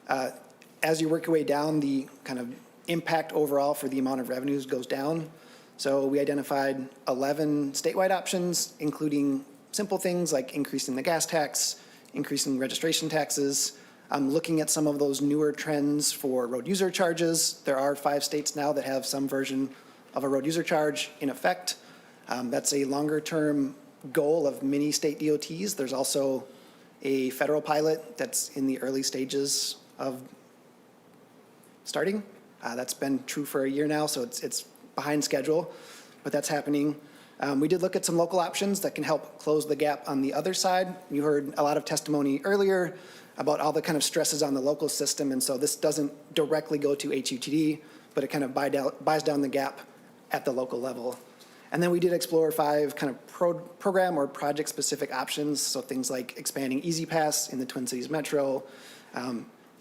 As you work your way down, the kind of impact overall for the amount of revenues goes down. So we identified 11 statewide options, including simple things like increasing the gas tax, increasing registration taxes, looking at some of those newer trends for road user charges. There are 5 states now that have some version of a road user charge in effect. That's a longer-term goal of many state DOTs. There's also a federal pilot that's in the early stages of starting. That's been true for a year now, so it's behind schedule, but that's happening. We did look at some local options that can help close the gap on the other side. You heard a lot of testimony earlier about all the kind of stresses on the local system, and so this doesn't directly go to HUTD, but it kind of buys down the gap at the local level. And then we did explore 5 kind of program or project-specific options, so things like expanding Easy Pass in the Twin Cities Metro,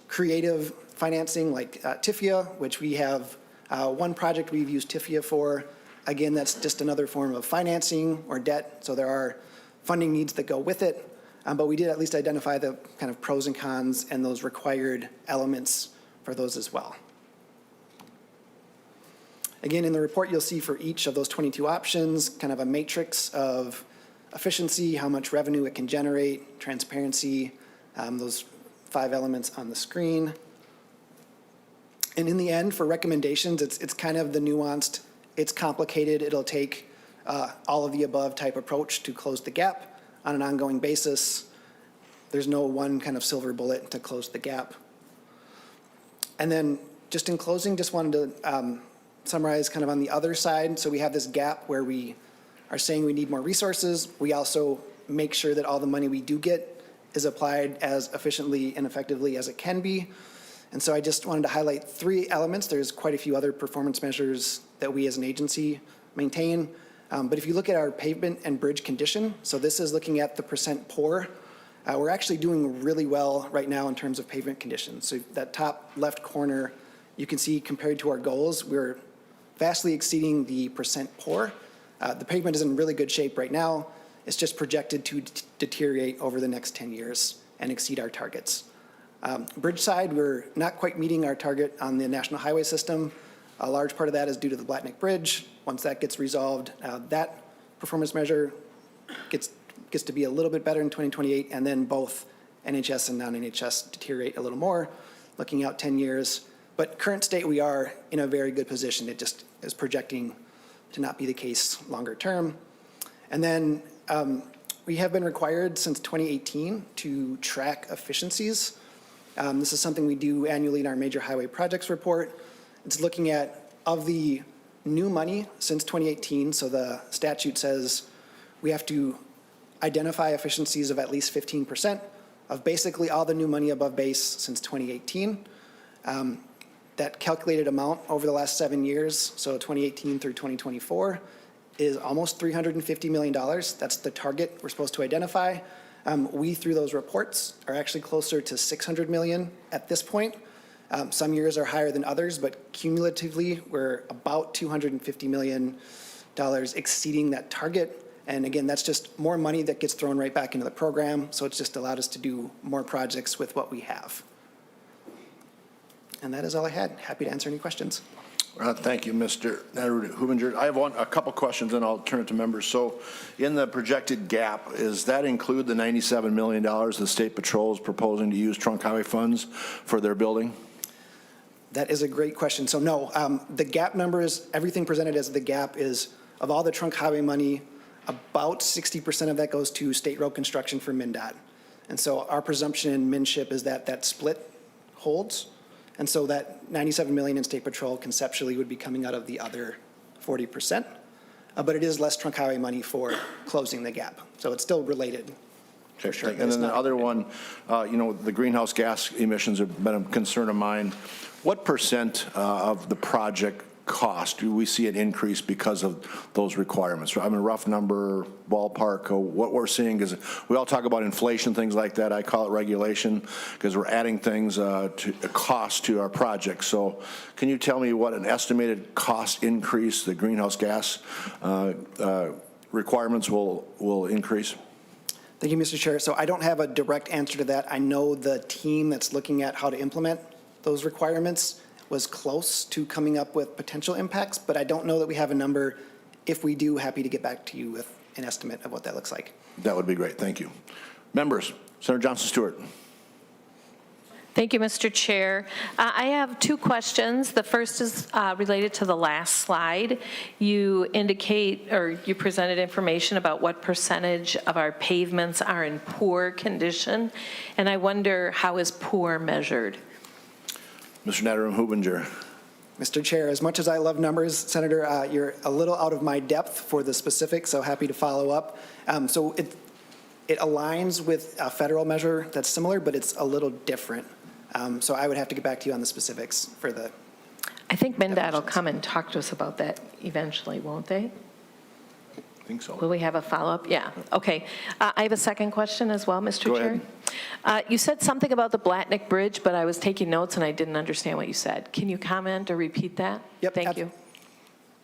creative financing like TIFIA, which we have one project we've used TIFIA for. Again, that's just another form of financing or debt, so there are funding needs that go with it. But we did at least identify the kind of pros and cons and those required elements for those as well. Again, in the report, you'll see for each of those 22 options, kind of a matrix of efficiency, how much revenue it can generate, transparency, those 5 elements on the screen. And in the end, for recommendations, it's kind of the nuanced, it's complicated, it'll take all of the above type approach to close the gap on an ongoing basis. There's no one kind of silver bullet to close the gap. And then just in closing, just wanted to summarize kind of on the other side. So we have this gap where we are saying we need more resources. We also make sure that all the money we do get is applied as efficiently and effectively as it can be. And so I just wanted to highlight 3 elements. There's quite a few other performance measures that we as an agency maintain. But if you look at our pavement and bridge condition, so this is looking at the percent poor, we're actually doing really well right now in terms of pavement conditions. So that top left corner, you can see compared to our goals, we're vastly exceeding the percent poor. The pavement is in really good shape right now. It's just projected to deteriorate over the next 10 years and exceed our targets. Bridge side, we're not quite meeting our target on the national highway system. A large part of that is due to the Blattnick Bridge. Once that gets resolved, that performance measure gets to be a little bit better in 2028, and then both NHS and non-NHS deteriorate a little more, looking out 10 years. But current state, we are in a very good position. It just is projecting to not be the case longer term. And then we have been required since 2018 to track efficiencies. This is something we do annually in our major highway projects report. It's looking at, of the new money since 2018, so the statute says we have to identify efficiencies of at least 15% of basically all the new money above base since 2018. That calculated amount over the last 7 years, so 2018 through 2024, is almost $350 million. That's the target we're supposed to identify. We, through those reports, are actually closer to $600 million at this point. Some years are higher than others, but cumulatively, we're about $250 million exceeding that target. And again, that's just more money that gets thrown right back into the program, so it's just allowed us to do more projects with what we have. And that is all I had. Happy to answer any questions. Thank you, Mr. Hubinger. I have a couple questions, and I'll turn it to members. So in the projected gap, does that include the $97 million the State Patrol is proposing to use trunk highway funds for their building? That is a great question. So no, the gap numbers, everything presented as the gap is, of all the trunk highway money, about 60% of that goes to state road construction for MnDOT. And so our presumption in MnSHIP is that that split holds. And so that $97 million in State Patrol conceptually would be coming out of the other 40%. But it is less trunk highway money for closing the gap. So it's still related, for sure. And then the other one, the greenhouse gas emissions have been a concern of mine. What percent of the project cost? Do we see an increase because of those requirements? I mean, a rough number, ballpark, what we're seeing is, we all talk about inflation, things like that. I call it regulation because we're adding things to a cost to our projects. So can you tell me what an estimated cost increase the greenhouse gas requirements will increase? Thank you, Mr. Chair. So I don't have a direct answer to that. I know the team that's looking at how to implement those requirements was close to coming up with potential impacts, but I don't know that we have a number. If we do, happy to get back to you with an estimate of what that looks like. That would be great. Thank you. Members, Senator Johnson-Stewart. Thank you, Mr. Chair. I have two questions. The first is related to the last slide. You indicate, or you presented information about what percentage of our pavements are in poor condition, and I wonder, how is poor measured? Mr. Nattering-Hubinger. Mr. Chair, as much as I love numbers, Senator, you're a little out of my depth for the specifics, so happy to follow up. So it aligns with a federal measure that's similar, but it's a little different. So I would have to get back to you on the specifics for the. I think MnDOT will come and talk to us about that eventually, won't they? I think so. Will we have a follow-up? Yeah, okay. I have a second question as well, Mr. Go Chair. ahead. You said something about the Blatnick Bridge, but I was taking notes and I didn't understand what you said. Can you comment or repeat that? Yep. Thank you.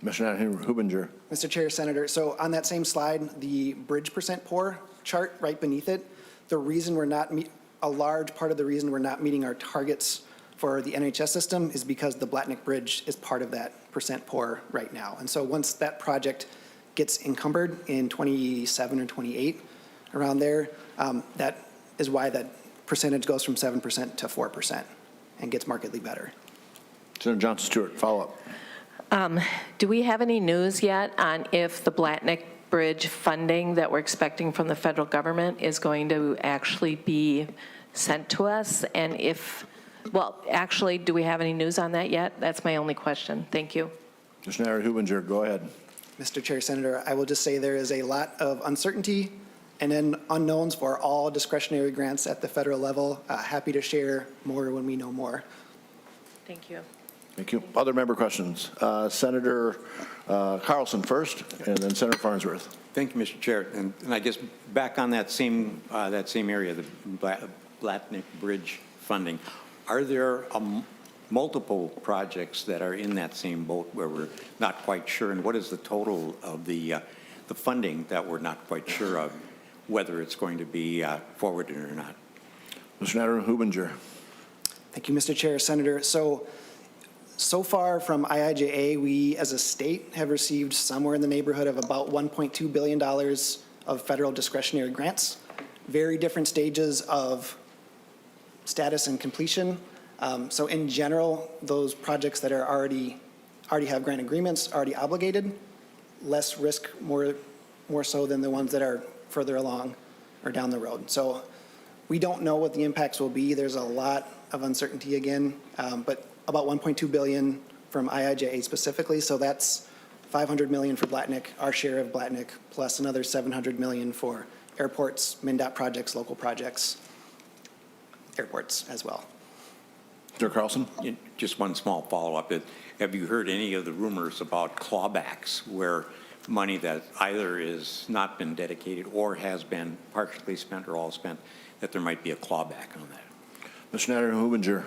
Mr. Nattering-Hubinger. Mr. Chair, Senator, so on that same slide, the bridge percent poor chart right beneath it, the reason we're not, a large part of the reason we're not meeting our targets for the NHS system is because the Blatnick Bridge is part of that percent poor right now. And so once that project gets encumbered in 27 or 28, around there, that is why that percentage goes from 7% to 4% and gets markedly better. Senator Johnson-Stewart, follow up. Do we have any news yet on if the Blatnick Bridge funding that we're expecting from the federal government is going to actually be sent to us? And if, well, actually, do we have any news on that yet? That's my only question. Thank you. Mr. Nattering-Hubinger, go ahead. Mr. Chair, Senator, I will just say there is a lot of uncertainty and then unknowns for all discretionary grants at the federal level. Happy to share more when we know more. Thank you. Thank you. Other member questions? Senator Carlson first, and then Senator Farnsworth. Thank you, Mr. Chair. And I guess back on that same area, the Blatnick Bridge funding, are there multiple projects that are in that same boat where we're not quite sure? And what is the total of the funding that we're not quite sure of, whether it's going to be forwarded or not? Mr. Nattering-Hubinger. Thank you, Mr. Chair, Senator. So far from IIJA, we as a state have received somewhere in the neighborhood of about $1.2 billion of federal discretionary grants, very different stages of status and completion. So in general, those projects that are already have grant agreements, already obligated, less risk, more so than the ones that are further along or down the road. So we don't know what the impacts will be. There's a lot of uncertainty again, but about $1.2 billion from IIJA specifically. So that's $500 million for Blatnick, our share of Blatnick, plus another $700 million for airports, MnDOT projects, local projects, airports as well. Mr. Carlson? Just one small follow-up. Have you heard any of the rumors about clawbacks where money that either is not been dedicated or has been partially spent or all spent, that there might be a clawback on that? Mr. Nattering-Hubinger.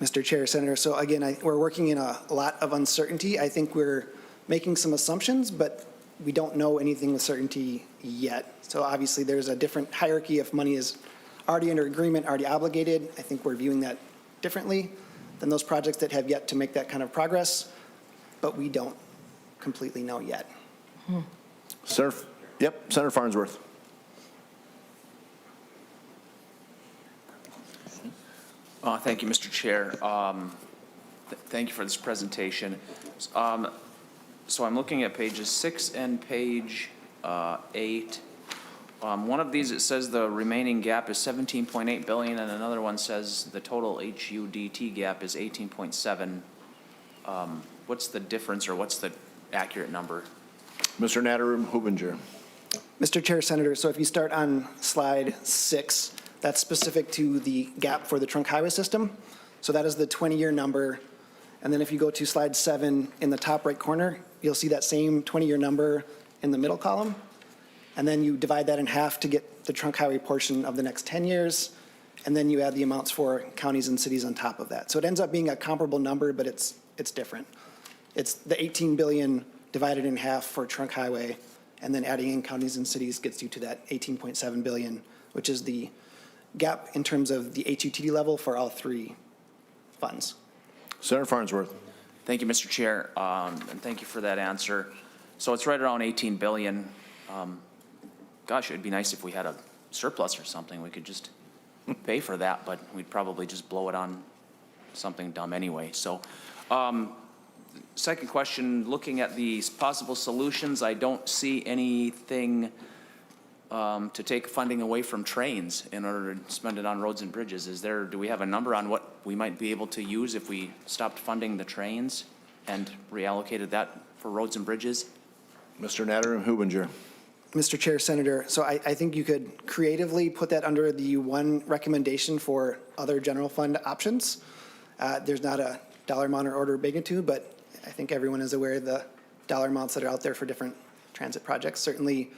Mr. Chair, Senator, so again, we're working in a lot of uncertainty. I think we're making some assumptions, but we don't know anything with certainty yet. So obviously there's a different hierarchy. If money is already under agreement, already obligated, I think we're viewing that differently than those projects that have yet to make that kind of progress, but we don't completely know yet. Senator Farnsworth. Thank you, Mr. Chair. Thank you for this presentation. So I'm looking at pages 6 and page 8. One of these, it says the remaining gap is 17.8 billion, and another one says the total HUDT gap is 18.7. What's the difference, or what's the accurate number? Mr. Nattering-Hubinger. Mr. Chair, Senator, so if you start on slide 6, that's specific to the gap for the trunk highway system. So that is the 20-year number. And then if you go to slide 7 in the top right corner, you'll see that same 20-year number in the middle column. And then you divide that in half to get the trunk highway portion of the next 10 years. And then you add the amounts for counties and cities on top of that. So it ends up being a comparable number, but it's different. It's the 18 billion divided in half for trunk highway, and then adding in counties and cities gets you to that 18.7 billion, which is the gap in terms of the HUTD level for all 3 funds. Senator Farnsworth. Thank you, Mr. Chair, and thank you for that answer. So it's right around 18 billion. Gosh, it'd be nice if we had a surplus or something. We could just pay for that, but we'd probably just blow it on something dumb anyway. So, second question, looking at these possible solutions, I don't see anything to take funding away from trains in order to spend it on roads and bridges. Do we have a number on what we might be able to use if we stopped funding the trains and reallocated that for roads and bridges? Mr. Natter Hubinger. Mr. Chair, Senator, so I think you could creatively put that under the one recommendation for other general fund options. There's not a dollar amount or order of magnitude, but I think everyone is aware of the dollar amounts that are out there for different transit projects. Certainly,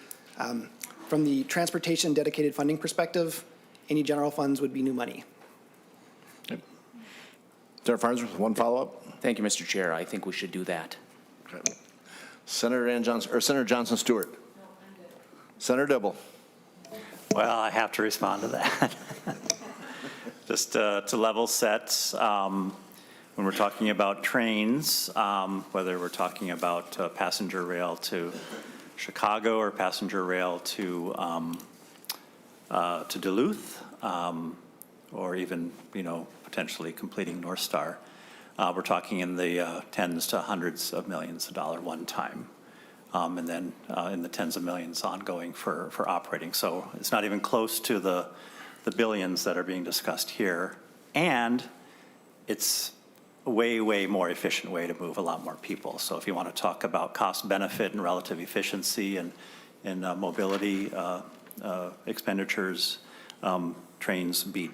from the transportation dedicated funding perspective, any general funds would be new money. Senator Farnsworth, one follow-up. Thank you, Mr. Chair. I think we should do that. Okay. Senator Johnson Stewart. Senator Dibble. Well, I have to respond to that. Just to level set, when we're talking about trains, whether we're talking about passenger rail to Chicago or passenger rail to Duluth, or even, potentially completing North Star, we're talking in the tens to hundreds of millions of dollars one time. And then in the tens of millions ongoing for operating. So it's not even close to the billions that are being discussed here. And it's a way, way more efficient way to move a lot more people. So if you want to talk about cost benefit and relative efficiency and mobility expenditures, trains beat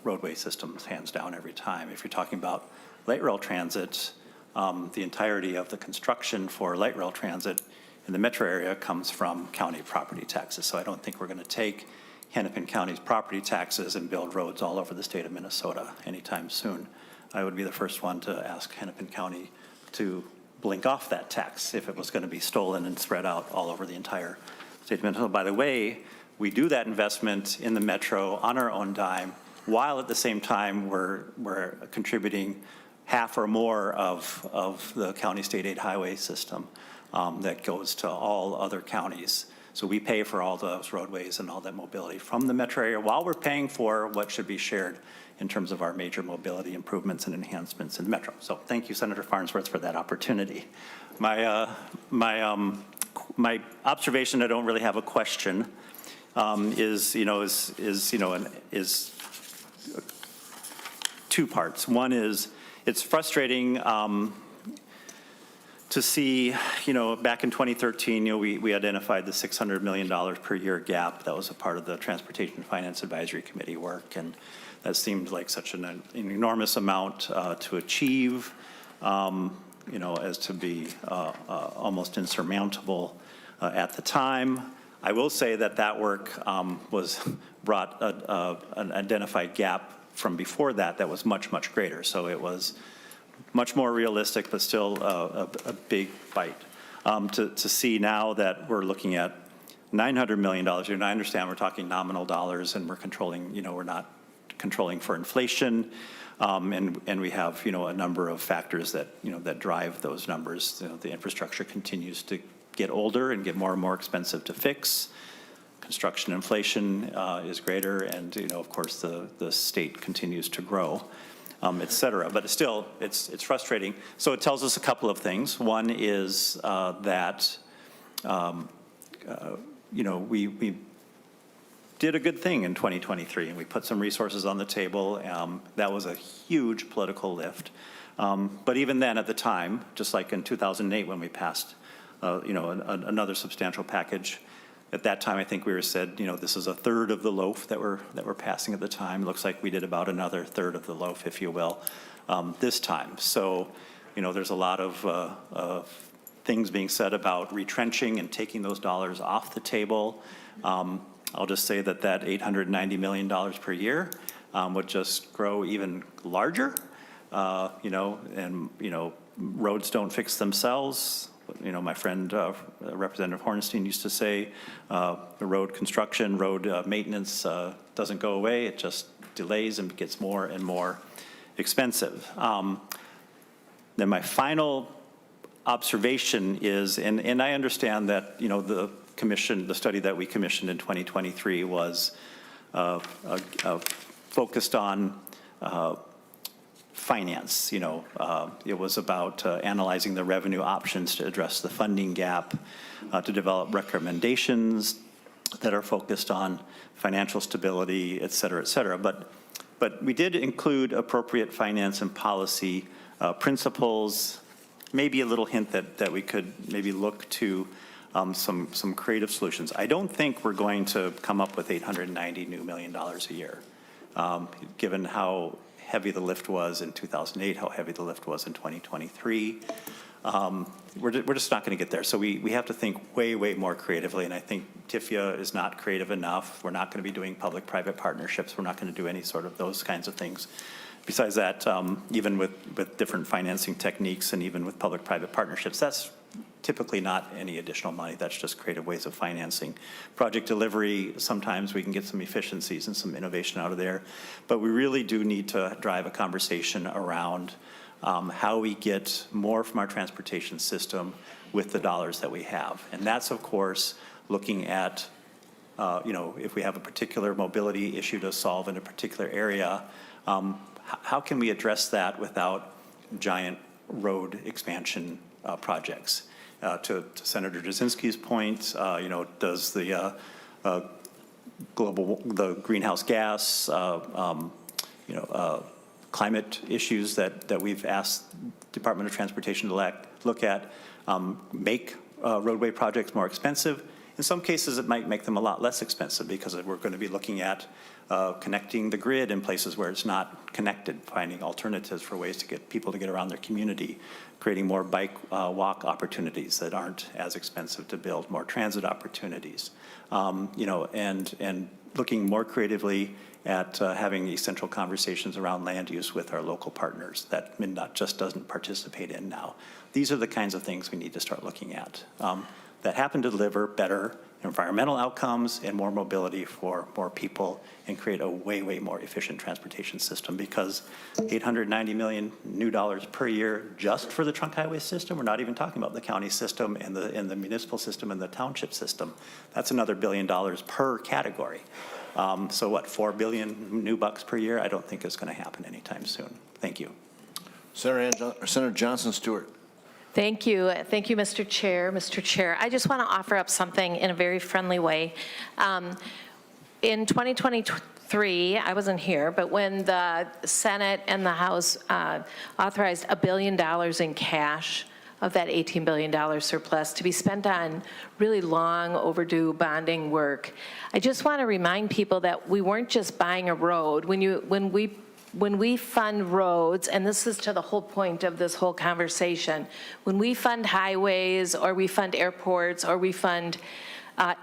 roadway systems hands down every time. If you're talking about light rail transit, the entirety of the construction for light rail transit in the metro area comes from county property taxes. So I don't think we're going to take Hennepin County's property taxes and build roads all over the state of Minnesota anytime soon. I would be the first one to ask Hennepin County to blink off that tax if it was going to be stolen and spread out all over the entire state of Minnesota. By the way, we do that investment in the metro on our own dime, while at the same time we're contributing half or more of the county state aid highway system that goes to all other counties. So we pay for all those roadways and all that mobility from the metro area while we're paying for what should be shared in terms of our major mobility improvements and enhancements in the metro. So thank you, Senator Farnsworth, for that opportunity. My observation, I don't really have a question, is two parts. One is, it's frustrating to see, back in 2013, we identified the $600 million per year gap. That was a part of the Transportation Finance Advisory Committee work, and that seemed like such an enormous amount to achieve, as to be almost insurmountable at the time. I will say that work brought an identified gap from before that was much, much greater. So it was much more realistic, but still a big bite. To see now that we're looking at $900 million, and I understand we're talking nominal dollars and we're controlling, we're not controlling for inflation, and we have, a number of factors that, that drive those numbers. The infrastructure continues to get older and get more and more expensive to fix. Construction inflation is greater, and of course the state continues to grow, et cetera. But it's frustrating. So it tells us a couple of things. One is that we did a good thing in 2023, and we put some resources on the table. That was a huge political lift. But even then, at the time, just like in 2008 when we passed, another substantial package. At that time, I think we were said, this is a third of the loaf that we're passing at the time. It looks like we did about another third of the loaf, if you will. this time. So, there's a lot of things being said about retrenching and taking those dollars off the table. I'll just say that $890 million per year would just grow even larger, roads don't fix themselves. My friend, Representative Hornstein used to say, the road construction, road maintenance doesn't go away, it just delays and gets more and more expensive. Then my final observation is, and I understand that, the study that we commissioned in 2023 was focused on finance. It was about analyzing the revenue options to address the funding gap, to develop recommendations that are focused on financial stability, et cetera, et cetera. But we did include appropriate finance and policy principles, maybe a little hint that we could maybe look to some creative solutions. I don't think we're going to come up with $890 million a year, given how heavy the lift was in 2008, how heavy the lift was in 2023. We're just not going to get there. So we have to think way, way more creatively, and I think TIFIA is not creative enough. We're not going to be doing public-private partnerships. We're not going to do any sort of those kinds of things. Besides that, even with different financing techniques and even with public-private partnerships, that's typically not any additional money. That's just creative ways of financing. Project delivery, sometimes we can get some efficiencies and some innovation out of there, but we really do need to drive a conversation around how we get more from our transportation system with the dollars that we have. And that's, of course, looking at, if we have a particular mobility issue to solve in a particular area, how can we address that without giant road expansion projects? To Senator Jasinski's point, does the greenhouse gas, climate issues that we've asked Department of Transportation to look at make roadway projects more expensive? In some cases, it might make them a lot less expensive because we're going to be looking at connecting the grid in places where it's not connected, finding alternatives for ways to get people to get around their community, creating more bike walk opportunities that aren't as expensive to build, more transit opportunities, and looking more creatively at having essential conversations around land use with our local partners that MnDOT just doesn't participate in now. These are the kinds of things we need to start looking at that happen to deliver better environmental outcomes and more mobility for more people and create a way, way more efficient transportation system, because $890 million new dollars per year just for the trunk highway system, we're not even talking about the county system and the municipal system and the township system. That's another $1 billion per category. So what, $4 billion new bucks per year? I don't think it's going to happen anytime soon. Thank you. Senator Johnson Stewart. Thank you. Thank you, Mr. Chair. Mr. Chair, I just want to offer up something in a very friendly way. In 2023, I wasn't here, but when the Senate and the House authorized $1 billion in cash of that $18 billion surplus to be spent on really long overdue bonding work, I just want to remind people that we weren't just buying a road. When we fund roads, and this is to the whole point of this whole conversation, when we fund highways or we fund airports or we fund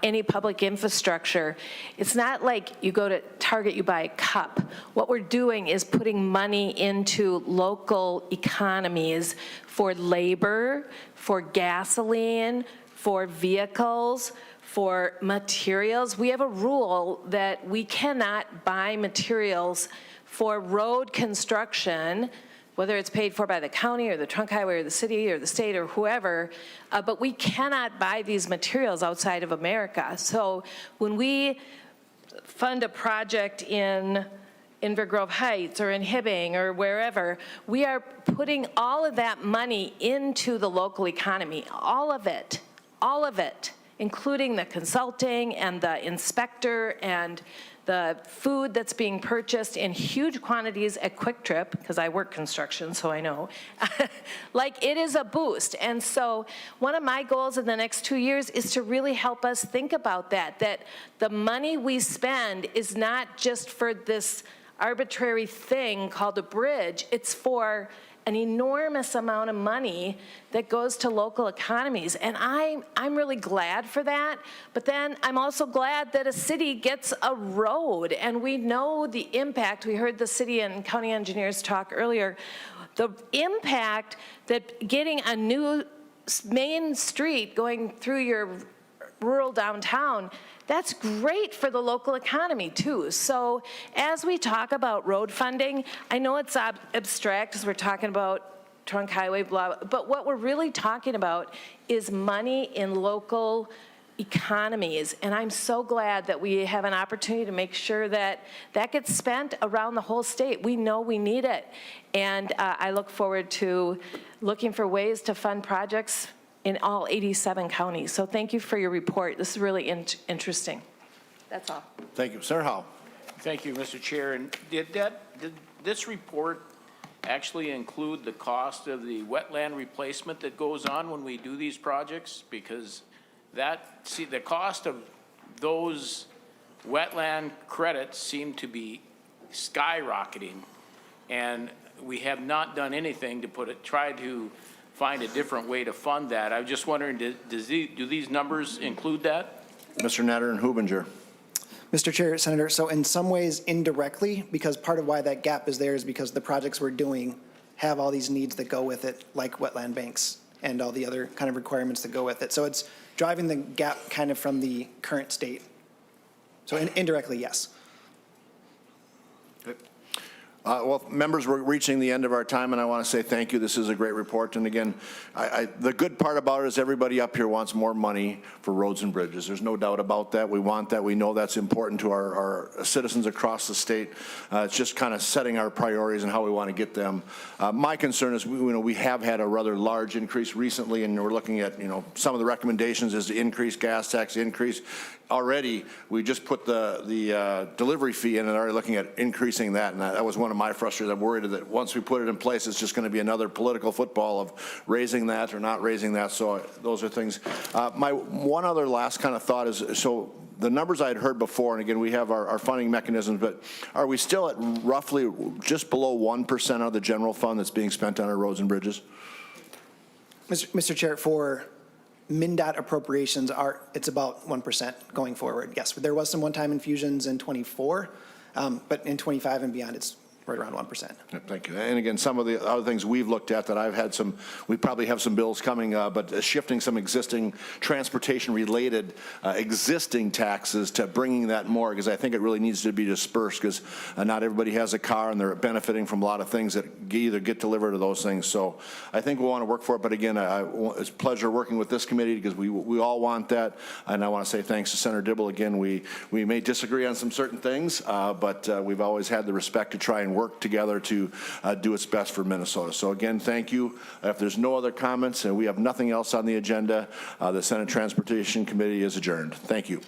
any public infrastructure, it's not like you go to Target, you buy a cup. What we're doing is putting money into local economies for labor, for gasoline, for vehicles, for materials. We have a rule that we cannot buy materials for road construction, whether it's paid for by the county or the trunk highway or the city or the state or whoever, but we cannot buy these materials outside of America. So when we fund a project in Inver Grove Heights or in Hibbing or wherever, we are putting all of that money into the local economy, all of it, including the consulting and the inspector and the food that's being purchased in huge quantities at Quick Trip, because I work construction, so I know. Like, it is a boost. And so one of my goals in the next 2 years is to really help us think about that the money we spend is not just for this arbitrary thing called a bridge. It's for an enormous amount of money that goes to local economies. And I'm really glad for that. But then I'm also glad that a city gets a road. And we know the impact. We heard the city and county engineers talk earlier. The impact that getting a new main street going through your rural downtown, that's great for the local economy too. So as we talk about road funding, I know it's abstract as we're talking about trunk highway, blah, but what we're really talking about is money in local economies. And I'm so glad that we have an opportunity to make sure that that gets spent around the whole state. We know we need it. And I look forward to looking for ways to fund projects in all 87 counties. So thank you for your report. This is really interesting. That's all. Thank you. Senator Howe. Thank you, Mr. Chair. And did this report actually include the cost of the wetland replacement that goes on when we do these projects? Because the cost of those wetland credits seem to be skyrocketing, and we have not done anything to try to find a different way to fund that. I was just wondering, do these numbers include that? Mr. Natter and Hubinger. Mr. Chair, Senator, so in some ways indirectly, because part of why that gap is there is because the projects we're doing have all these needs that go with it, like wetland banks and all the other kind of requirements that go with it. So it's driving the gap kind of from the current state. So indirectly, yes. Well, members, we're reaching the end of our time, and I want to say thank you. This is a great report. And again, the good part about it is everybody up here wants more money for roads and bridges. There's no doubt about that. We want that. We know that's important to our citizens across the state. It's just kind of setting our priorities and how we want to get them. My concern is, we have had a rather large increase recently, and we're looking at, some of the recommendations is to increase gas tax, increase. Already, we just put the delivery fee in and already looking at increasing that, and that was one of my frustrations. I'm worried that once we put it in place, it's just going to be another political football of raising that or not raising that. So those are things. My one other last kind of thought is, so the numbers I had heard before, and again, we have our funding mechanisms, but are we still at roughly just below 1% of the general fund that's being spent on our roads and bridges? Mr. Chair, for MnDOT appropriations it's about 1% going forward. Yes, there was some one-time infusions in 24, but in 25 and beyond, it's right around 1%. Thank you. And again, some of the other things we've looked at that I've had we probably have some bills coming, but shifting some existing transportation-related existing taxes to bringing that more, because I think it really needs to be dispersed, because not everybody has a car and they're benefiting from a lot of things that either get delivered or those things. So I think we want to work for it, but again, it's a pleasure working with this committee because we all want that, and I want to say thanks to Senator Dibble. Again, we may disagree on some certain things, but we've always had the respect to try and work together to do its best for Minnesota. So again, thank you. If there's no other comments and we have nothing else on the agenda, the Senate Transportation Committee is adjourned. Thank you.